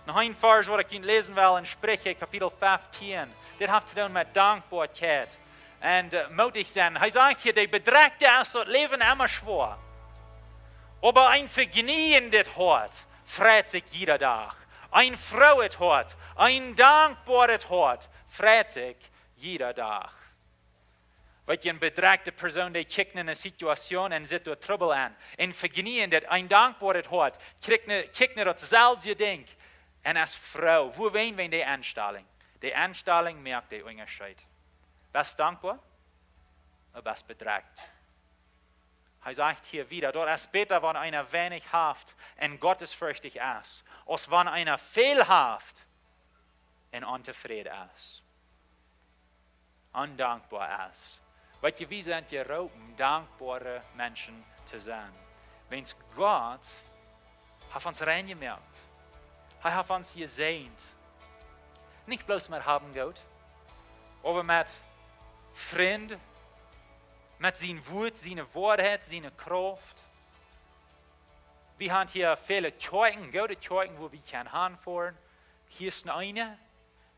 S11: Nog een vers wat ik lezen wil in Sprüche, kapitel 15. Dit heeft te doen met dankbaarheid. En moedig zijn. Hij zegt hier, de bedreigte is dat leven immer schwer. Aber ein vergniendet Hort freut sich jeder Tag. Ein freuet Hort, ein dankbares Hort freut sich jeder Tag. Weet je, een bedreigde persoon die kijkt naar een situatie en zit door trouble aan. En vergenieten dat een dankbaarheid hart, kijkt naar datzelfde ding. En als vrouw, hoe ween we die aanstelling? Die aanstelling merkt die onderscheid. Best dankbaar, of best bedreigt. Hij zegt hier wieder, dort ist beter, wenn einer wenig haft en gottesfürchtig ist, als wenn einer viel haft en untevreden ist. Undankbar ist. Weet je, wie zijn geroepen, dankbare Menschen zu sein? Wenn's Gott hat uns reingemerkt. Er hat uns gesehnt. Nicht bloß mit haben Gott, aber mit Freund, mit zijn Wut, zijn Wahrheit, zijn Kraft. Wir haben hier viele Kirchen, gute Kirchen, wo wir hinfahren. Hier ist eine,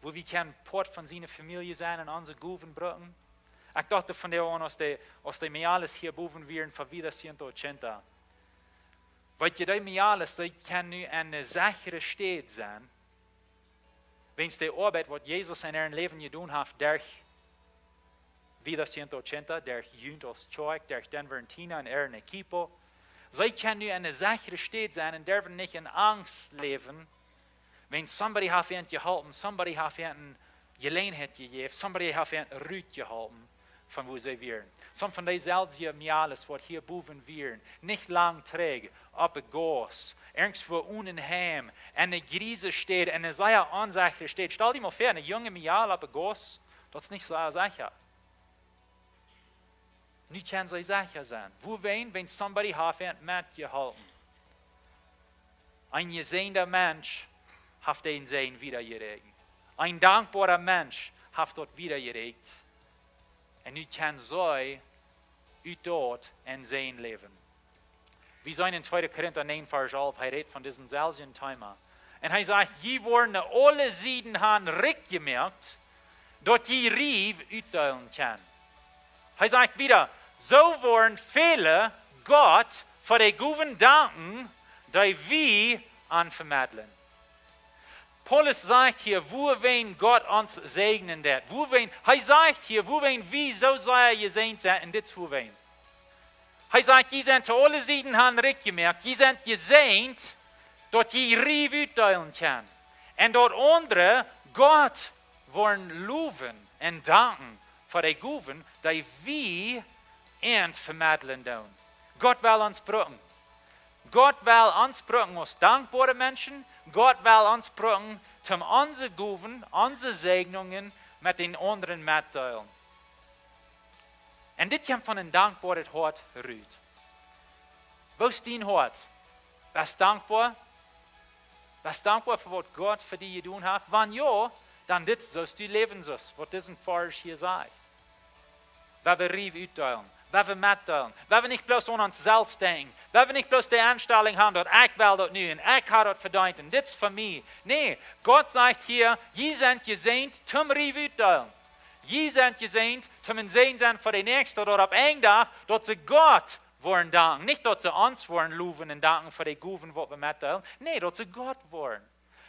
S11: wo wir Port von seiner Familie sein und unsere Guven bringen. Ich dachte von der an, aus der Meales hier boven wir in Favida 180. Weil die Meales, die kann nu eine sichere Stadt sein, wenn es die Arbeit, was Jesus in ihrem Leben getan hat, durch Vida 180, durch Jünt aus Tjoik, durch Denver und Tina und ihren Equipo. Sie können nu eine sichere Stadt sein und dürfen nicht in Angst leben, wenn somebody hat ihnen geholfen, somebody hat ihnen Gelegenheit gegeben, somebody hat ihnen Rüt geholfen, von wo sie wären. Some von denselben Miales, was hier boven wären, nicht lang träge, aber groß, irgendwo unten heim, eine Krise steht, eine sehr unsichere steht. Stell dir mal vor, eine junge Mial, aber groß, das ist nicht so sicher. Nu kann sie sicher sein. Wo wenn somebody hat ihnen geholfen. Ein gesehender Mensch hat den Sehen wiedergeregt. Ein dankbarer Mensch hat dort wiedergeregt. Und nu kann sie dort ein Sehen leben. Wir sind in 2. Korinther 9, Vers 11, er redet von diesem selben Thema. Und er sagt, je wurden alle Sieden haben recht gemerkt, dort die Rief utteilen kann. Er sagt wieder, so wollen viele Gott für die guten danken, die wir anvermitteln. Paulus sagt hier, wo wen Gott uns segnen wird. Er sagt hier, wo wen wir so sehr gesehen sind, und das wo wen. Er sagt, die sind alle Sieden haben recht gemerkt, die sind gesehen, dort die Rief utteilen kann. Und dort andere Gott wollen loben und danken für die guten, die wir und vermitteln tun. Gott will uns brücken. Gott will uns brücken als dankbare Menschen. Gott will uns brücken, um unsere Guven, unsere Segnungen mit den anderen mitteilen. Und das kommt von einem dankbaren Hort rührt. Wo ist dein Hort? Bist du dankbar? Bist du dankbar für was Gott für dich getan hat? Wenn ja, dann das sollst du leben, was diesen Vers hier sagt. Weil wir Rief utteilen. Weil wir mitteilen, weil wir nicht bloß an uns selbst denken, weil wir nicht bloß die Anstellung haben, dort ich will dort nu und ich habe dort verdient und das ist für mich. Nee, Gott sagt hier, ihr seid gesehnt zum Rief utteilen. Ihr seid gesehnt zum ein Sehen sein für die Nächsten, dort ab einen Tag, dort sie Gott wollen danken. Nicht dort sie uns wollen loben und danken für die Guven, was wir mitteilen. Nee, dort sie Gott wollen.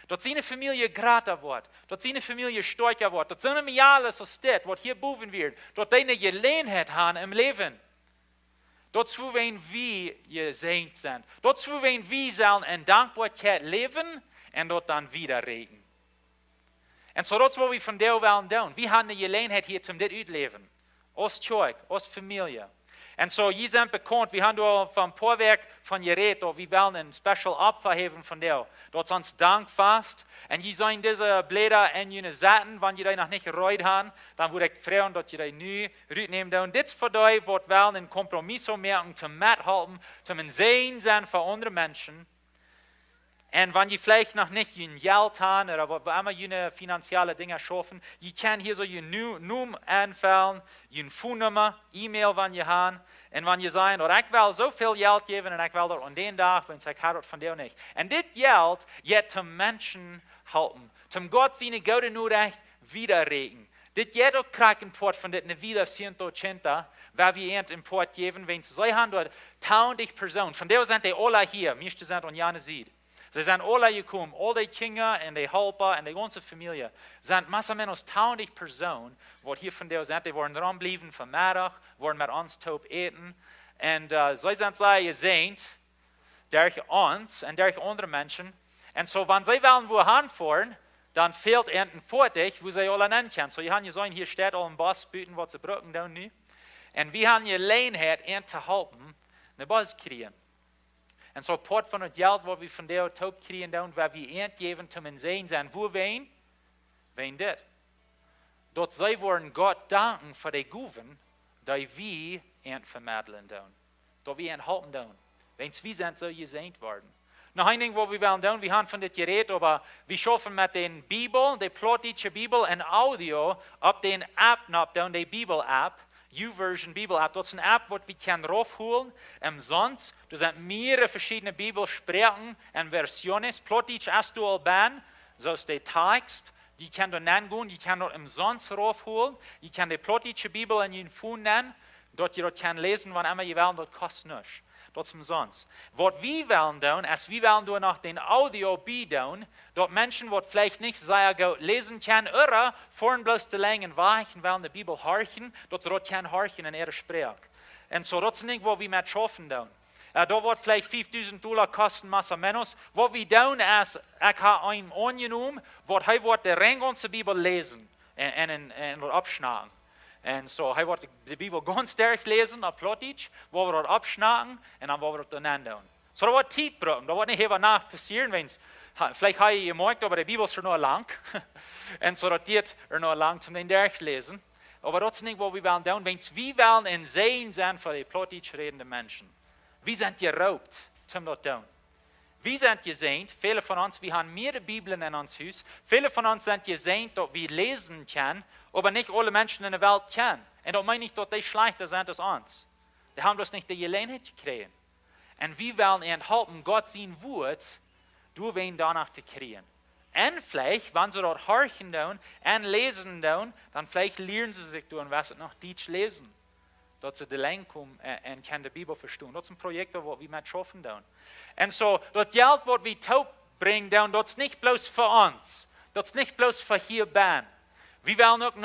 S11: Dort seine Familie grater wird, dort seine Familie stärker wird, dort sind wir alles so steht, was hier boven wird, dort eine Gelegenheit haben im Leben. Dort zu wen wir gesegnet sind, dort zu wen wir sollen in Dankbarkeit leben und dort dann wieder reden. Und so dort, wo wir von der wollen tun, wir haben eine Gelegenheit hier zum das leben, als Kirche, als Familie. Und so, ihr seid bekannt, wir haben da vom Vorwerk von Gerät, wir wollen ein Special Opfer haben von der. Dort sonst Dankfast. Und ihr seid diese Blätter in jene Seiten, wenn ihr die noch nicht gereut habt, dann würde ich fragen, dass ihr die neu rübernehmen. Und das für euch, was wollen einen Kompromiss merken, zum mithalten, zum Sehen sein für andere Menschen. Und wenn ihr vielleicht noch nicht ein Geld habt oder was immer jene finanzielle Dinge schaffen, ihr könnt hier so eine Nummer anfallen, eine Phonennummer, E-Mail, wenn ihr habt. Und wenn ihr sagt, oh, ich will so viel Geld geben und ich will dort an den Tag, wenn ich habe von dir nicht. Und das Geld wird zum Menschen halten, zum Gott seine gute Nachricht widerregen. Das geht auch Krakenport von der Vida 180, weil wir ihnen Import geben, wenn sie haben dort 1000 Personen, von der sind die alle hier, meiste sind an Jana Sied. Sie sind alle gekommen, all die Kinder und die Helper und die ganze Familie. Sind mehr oder menos 20 Personen, die hier von der sind, die wollen dranbleiben von Mittag, wollen mit uns taub eten. Und sie sind sehr gesehnt, durch uns und durch andere Menschen. Und so, wenn sie wollen wohin fahren, dann fehlt ihnen Vorteil, wo sie alle nennen können. So, wir haben gesagt, hier steht all ein Bus, bieten, was sie brauchen da nu. Und wir haben Gelegenheit, ihnen zu helfen, eine Bus zu kriegen. Und so, Part von das Geld, was wir von der taub kriegen, da, weil wir ihnen geben, zum sehen sein, wo wen das. Dort sie wollen Gott danken für die Guven, die wir ihnen vermitteln, da wir ihnen helfen, wenn wir sind so gesehen worden. Noch ein Ding, was wir wollen tun, wir haben von das geredet, aber wir schaffen mit den Bibel, der plottische Bibel und Audio, auf den App, die Bibel-App, YouVersion Bibel-App. Das ist eine App, die wir können raufholen, umsonst. Da sind mehrere verschiedene Bibelsprachen und Versionen. Plottisch hast du alban, so ist der Text. Die kann du nennen, die kann du umsonst raufholen. Die kann die plottische Bibel in den Fund nennen, dort ihr dort kann lesen, wann immer ihr wollt, das kostet nichts. Dat is umsonst. Wat wir wollen doen, ist, wir wollen door nach den Audio bieden, dort Menschen, die vielleicht nicht sehr gut lesen können, oder vorhin bloß die langen Weichen wollen die Bibel horchen, dort sie dort können horchen in ihrer Sprache. Und so, das ist nicht, wo wir mit schaffen tun. Da wird vielleicht $5.000 kosten, más o menos. Was wir tun, ist, ich habe einen angenommen, was er wird die ganze Bibel lesen und abschneiden. En so, hij wordt de Bibel ganz durchlesen, op Plottisch, wo wir dort abschnacken, und dann wollen wir dort dann tun. So, da wird Zeit brauchen, da wird nicht über Nacht passieren, vielleicht habe ich gemerkt, aber die Bibel ist schon noch lang. Und so, das geht noch lang zum den durchlesen. Aber das ist nicht, wo wir wollen tun, wenn wir wollen in Sehen sein für die Plottisch redenden Menschen. Wir sind geraubt, zum dort tun. Wir sind gesehen, viele von uns, wir haben mehrere Bibeln in uns Haus. Viele von uns sind gesehen, dass wir lesen können, aber nicht alle Menschen in der Welt kennen. Und das meine ich, dass die schlechter sind als uns. Die haben das nicht die Gelegenheit gekriegt. Und wir wollen ihnen helfen, Gott sein Wort durch ihn danach zu kriegen. Und vielleicht, wenn sie dort horchen und lesen, dann vielleicht lernen sie sich durch, was sie noch Deutsch lesen. Dass sie die Länge kommen und können die Bibel verstehen. Das ist ein Projekt, das wir mit schaffen. Und so, das Geld, das wir taub bringen, das ist nicht bloß für uns. Das ist nicht bloß für hier Band. Wir wollen auch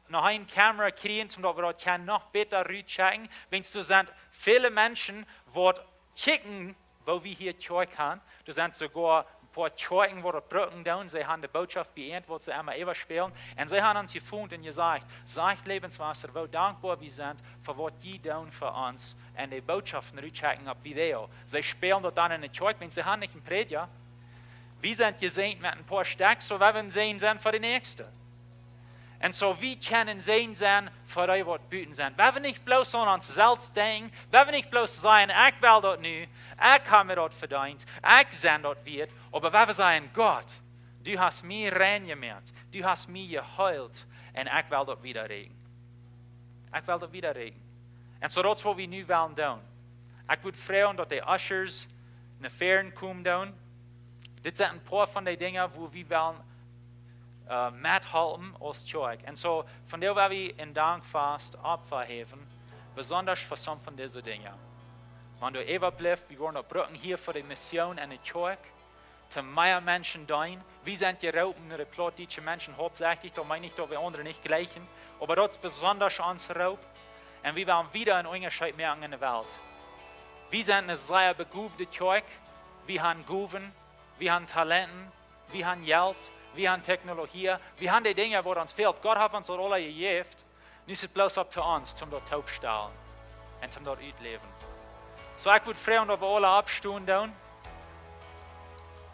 S11: noch eine Kamera kriegen, damit wir das noch besser rauschecken. Wenn es sind viele Menschen, die kicken, wo wir hier Kirche haben. Da sind sogar ein paar Kirchen, die das brauchen. Sie haben die Botschaft beehrt, die sie einmal überspielen. Und sie haben uns gefunden und gesagt, sagt Lebenswasser, wo dankbar wir sind, für was sie tun für uns. Und die Botschaften rauschecken auf Video. Sie spielen dort dann in der Kirche, wenn sie haben nicht einen Prediger. Wir sind gesehen mit ein paar Stück, so wir werden sehen sein für die Nächste. Und so wir können sehen sein für die, was bieten sind. Wir werden nicht bloß an uns selbst denken, wir werden nicht bloß sagen, ich will das nicht, ich habe mir das verdient, ich sehe das wird, aber wir werden sagen, Gott, du hast mich reingemacht, du hast mich geheilt und ich will das wieder regen. Ich will das wieder regen. Und so das, was wir nu wollen tun. Ich würde freuen, dass die Ushers nach Fern kommen tun. Dit zijn een paar van die dingen wo wir wollen mithalten als Kirche. Und so, von der wollen wir in Dankfast abverheben, besonders für some von diesen Dingen. Wenn du überbleibst, wir wollen auch brücken hier für die Mission in der Kirche, zu mehr Menschen dienen. Wir sind geraubt in der plottische Menschen hauptsächlich, da meine ich, dass wir andere nicht gleichen, aber das ist besonders uns Raub. Und wir wollen wieder einen Unterschied machen in der Welt. Wir sind eine sehr begufte Kirche, wir haben Guven, wir haben Talenten, wir haben Geld, wir haben Technologie, wir haben die Dinge, die uns fehlt. Gott hat uns alle gegeben. Nu ist es bloß up zu uns, um dort taub zu stellen und um dort zu leben. So, ich würde freuen, dass wir alle abstehen tun.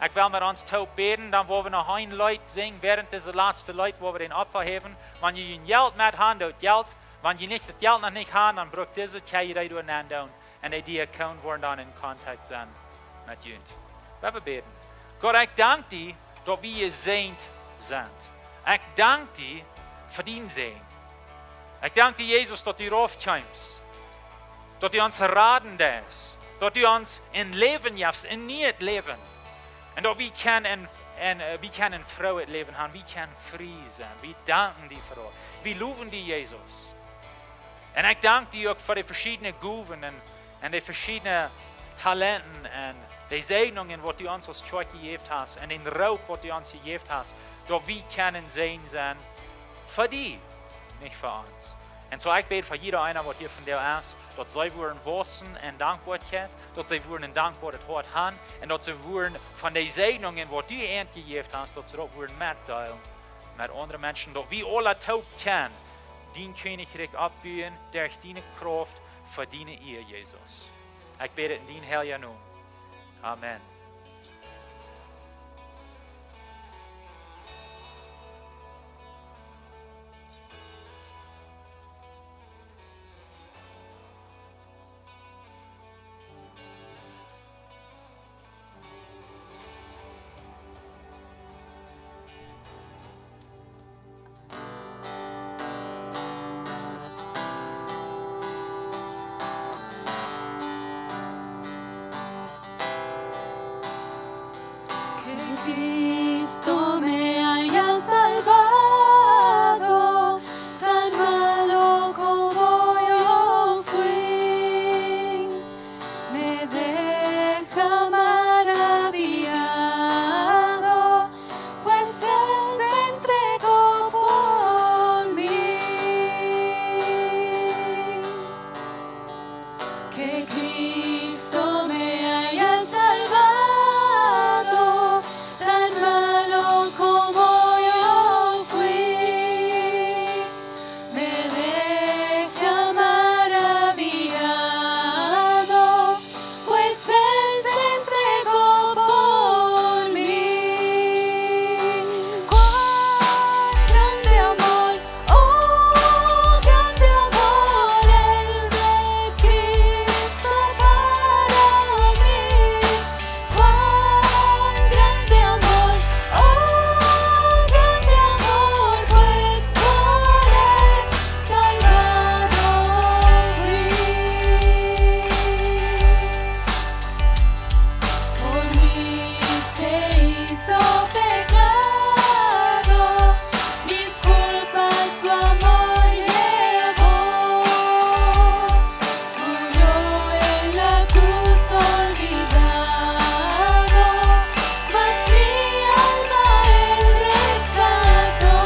S11: Ich will mit uns taub beten, dann wollen wir noch ein Lied singen, während dieser letzten Lied, wo wir den Opfer heben. Wenn ihr Geld mit habt, dort Geld. Wenn ihr nicht das Geld noch nicht habt, dann braucht diese, kann ihr das durcheinander tun. Und die Diakon werden dann in Kontakt sein mit uns. Wir beten. Gott, ich danke dir, dass wir gesehnt sind. Ich danke dir für dein Sehen. Ich danke dir, Jesus, dass du raufkommst. Dass du uns raten darfst. Dass du uns in Leben gibst, in nicht Leben. Und dass wir in Freiheit leben haben. Wir können frei sein. Wir danken dir für das. Wir loben dir, Jesus. Und ich danke dir auch für die verschiedenen Guven und die verschiedenen talenten en de Segnungen, wat du uns als Kirche gegeben hast, en den Raub, wat du uns gegeben hast, dass wir können sehen sein, für die, nicht für uns. Und so ich bete für jeder einer, was hier von dir ist, dass sie würden wachsen in Dankbarkeit, dass sie würden in Dankbarkeit hart haben, und dass sie würden von den Segnungen, was du ihnen gegeben hast, dass sie das würden mitteilen mit anderen Menschen, dass wir alle taub können, dein Königreich abbauen, durch deine Kraft, für deine Ehe, Jesus. Ich bete in dein heiligen Namen. Amen.
S2: Cristo me haya salvado, tan malo como yo fui, me deja maravillado, pues Él se entregó por mí. Que Cristo me haya salvado, tan malo como yo fui, me deja maravillado, pues Él se entregó por mí. ¡Cuán grande amor, oh grande amor, el de Cristo para mí! ¡Cuán grande amor, oh grande amor, pues por Él salvado fui! Por mí se hizo pecado, mis culpas su amor llevó, murió en la cruz olvidado, mas mi alma Él rescató.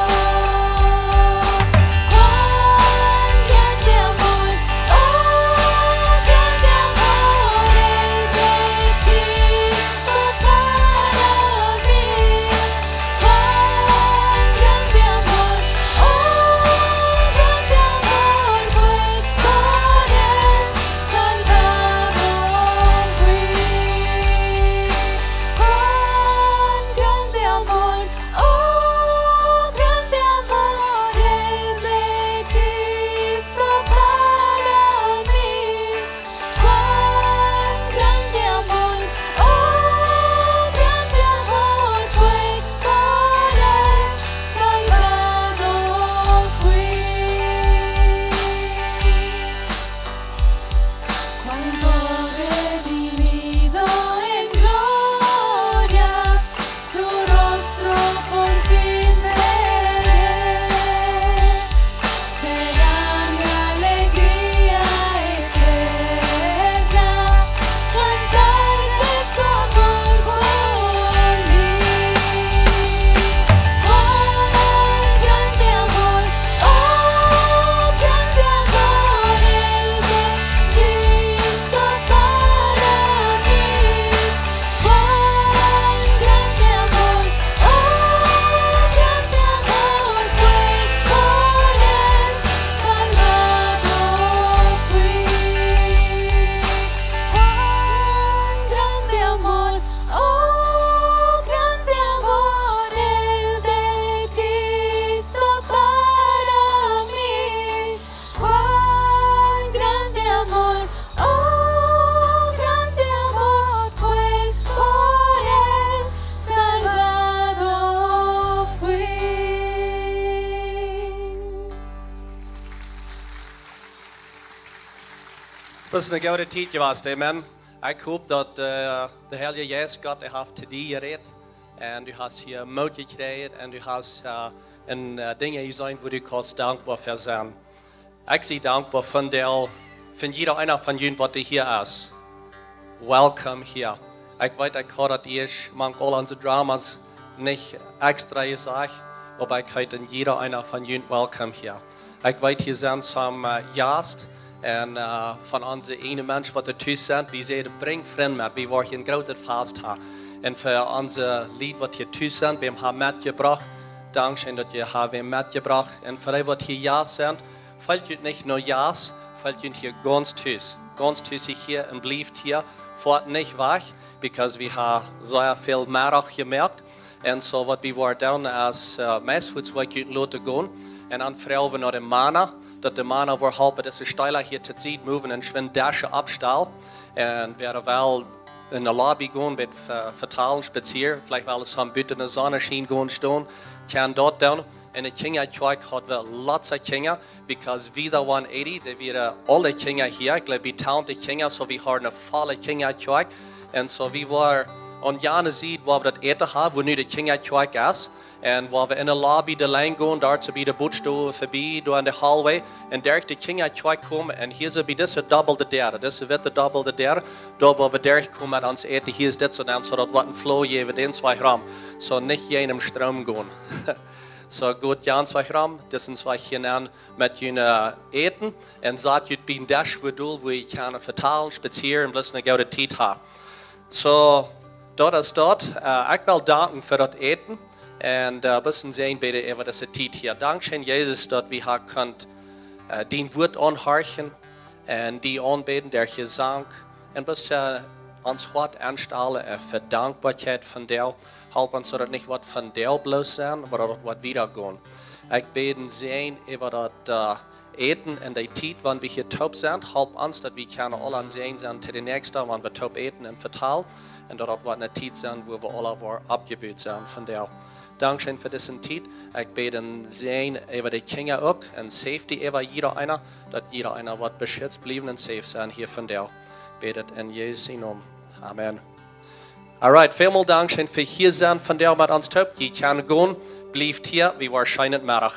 S2: ¡Cuán grande amor, oh grande amor, el de Cristo para mí! ¡Cuán grande amor, oh grande amor, pues por Él salvado fui! ¡Cuán grande amor, oh grande amor, el de Cristo para mí! ¡Cuán grande amor, oh grande amor, pues por Él salvado fui! Cuando redimido en gloria, su rostro por fin veré, será mi alegría eterna, cantar de su amor por mí. ¡Cuán grande amor, oh grande amor, el de Cristo para mí! ¡Cuán grande amor, oh grande amor, pues por Él salvado fui! ¡Cuán grande amor, oh grande amor, el de Cristo para mí! ¡Cuán grande amor, oh grande amor, pues por Él salvado fui!
S3: Het is een gouden tijd geweest, amen. Ik hoop dat de Heilige Geest God heeft te die gereed. En du hast hier moed gekregen en du hast dingen gezien waar du kannst dankbaar voor zijn. Ik zie dankbaar van jeder einer von jullie wat hier is. welcome hier. Ich weiß, ich kann das manch all unsere Dramas nicht extra gesagt, aber ich heute jeder einer von Ihnen welcome hier. Ich weiß, hier sind some Jast und von unseren einen Menschen, die dazu sind, die sagen, bring Freunde mit, wir wollen hier ein großes Fest haben. Und für unser Lied, was hier dazu sind, wir haben mitgebracht. Dankeschön, dass ihr haben mitgebracht. Und für die, die hier ja sind, fällt ihr nicht nur ja, fällt ihr hier ganz tüß hier und bleibt hier, fort nicht weg, because wir haben sehr viel mehr auch gemerkt. Und so, was wir waren als Messfußweg Leute gehen, und dann fragen wir noch den Mann, dass der Mann will helfen, dass die Steiler hier zu sehen, moven und schwind Dasche abstellen. Und wir werden in der Lobby gehen mit vertalen spazieren, vielleicht weil es am Bütte in der Sonne schien gehen stehen, kann dort dann. Und die Kinder hat wir lots of Kinder, because wir da 180, da wir alle Kinder hier, ich glaube, wir tausende Kinder, so wir haben eine volle Kinder. Und so wir waren an jene Seite, wo wir das Eten haben, wo nur die Kinder ist. Und wo wir in der Lobby allein gehen, dort so bei der Bootstube vorbei, da in der Hallway, und dort die Kinder kommen, und hier so wie das Double the Dare, das wird der Double the Dare, da wo wir dort kommen mit uns Eten, hier ist das so dann, so dass wir einen Flow geben, den zwei Raum, so nicht jenem Strom gehen. So gut, Jan zwei Raum, das sind zwei Kinder mit ihnen Eten, und sagt, ihr bin das für du, wo ich kann vertalen, spazieren, bloß eine gute Zeit haben. So, dort ist dort, ich will danken für das Eten. Und ein bisschen sehen bitte über das Zeit hier. Dankeschön, Jesus, dass wir hier könnt den Wort anhorchen und die anbeten, der Gesang. Und bis uns heute anstellen für Dankbarkeit von dir. Help uns, dass nicht was von dir bloß sein, aber dass was wiedergehen. Ich bete sehen über das Eten und die Zeit, wann wir hier taub sind. Help uns, dass wir können alle sehen sind zu den Nächsten, wann wir taub eten und verteilen. Und dass wir eine Zeit sind, wo wir alle abgebildet sind von dir. Dankeschön für diesen Zeit. Ich bete sehen über die Kinder auch und Safety über jeder einer, dass jeder einer wird beschützt bleiben und safe sein hier von dir. Betet in Jesu Namen. Amen. Alright, vielmal Dankeschön für hier sein von dir mit uns. Ihr kann gehen, bleibt hier, wir wahrscheinlich mehr.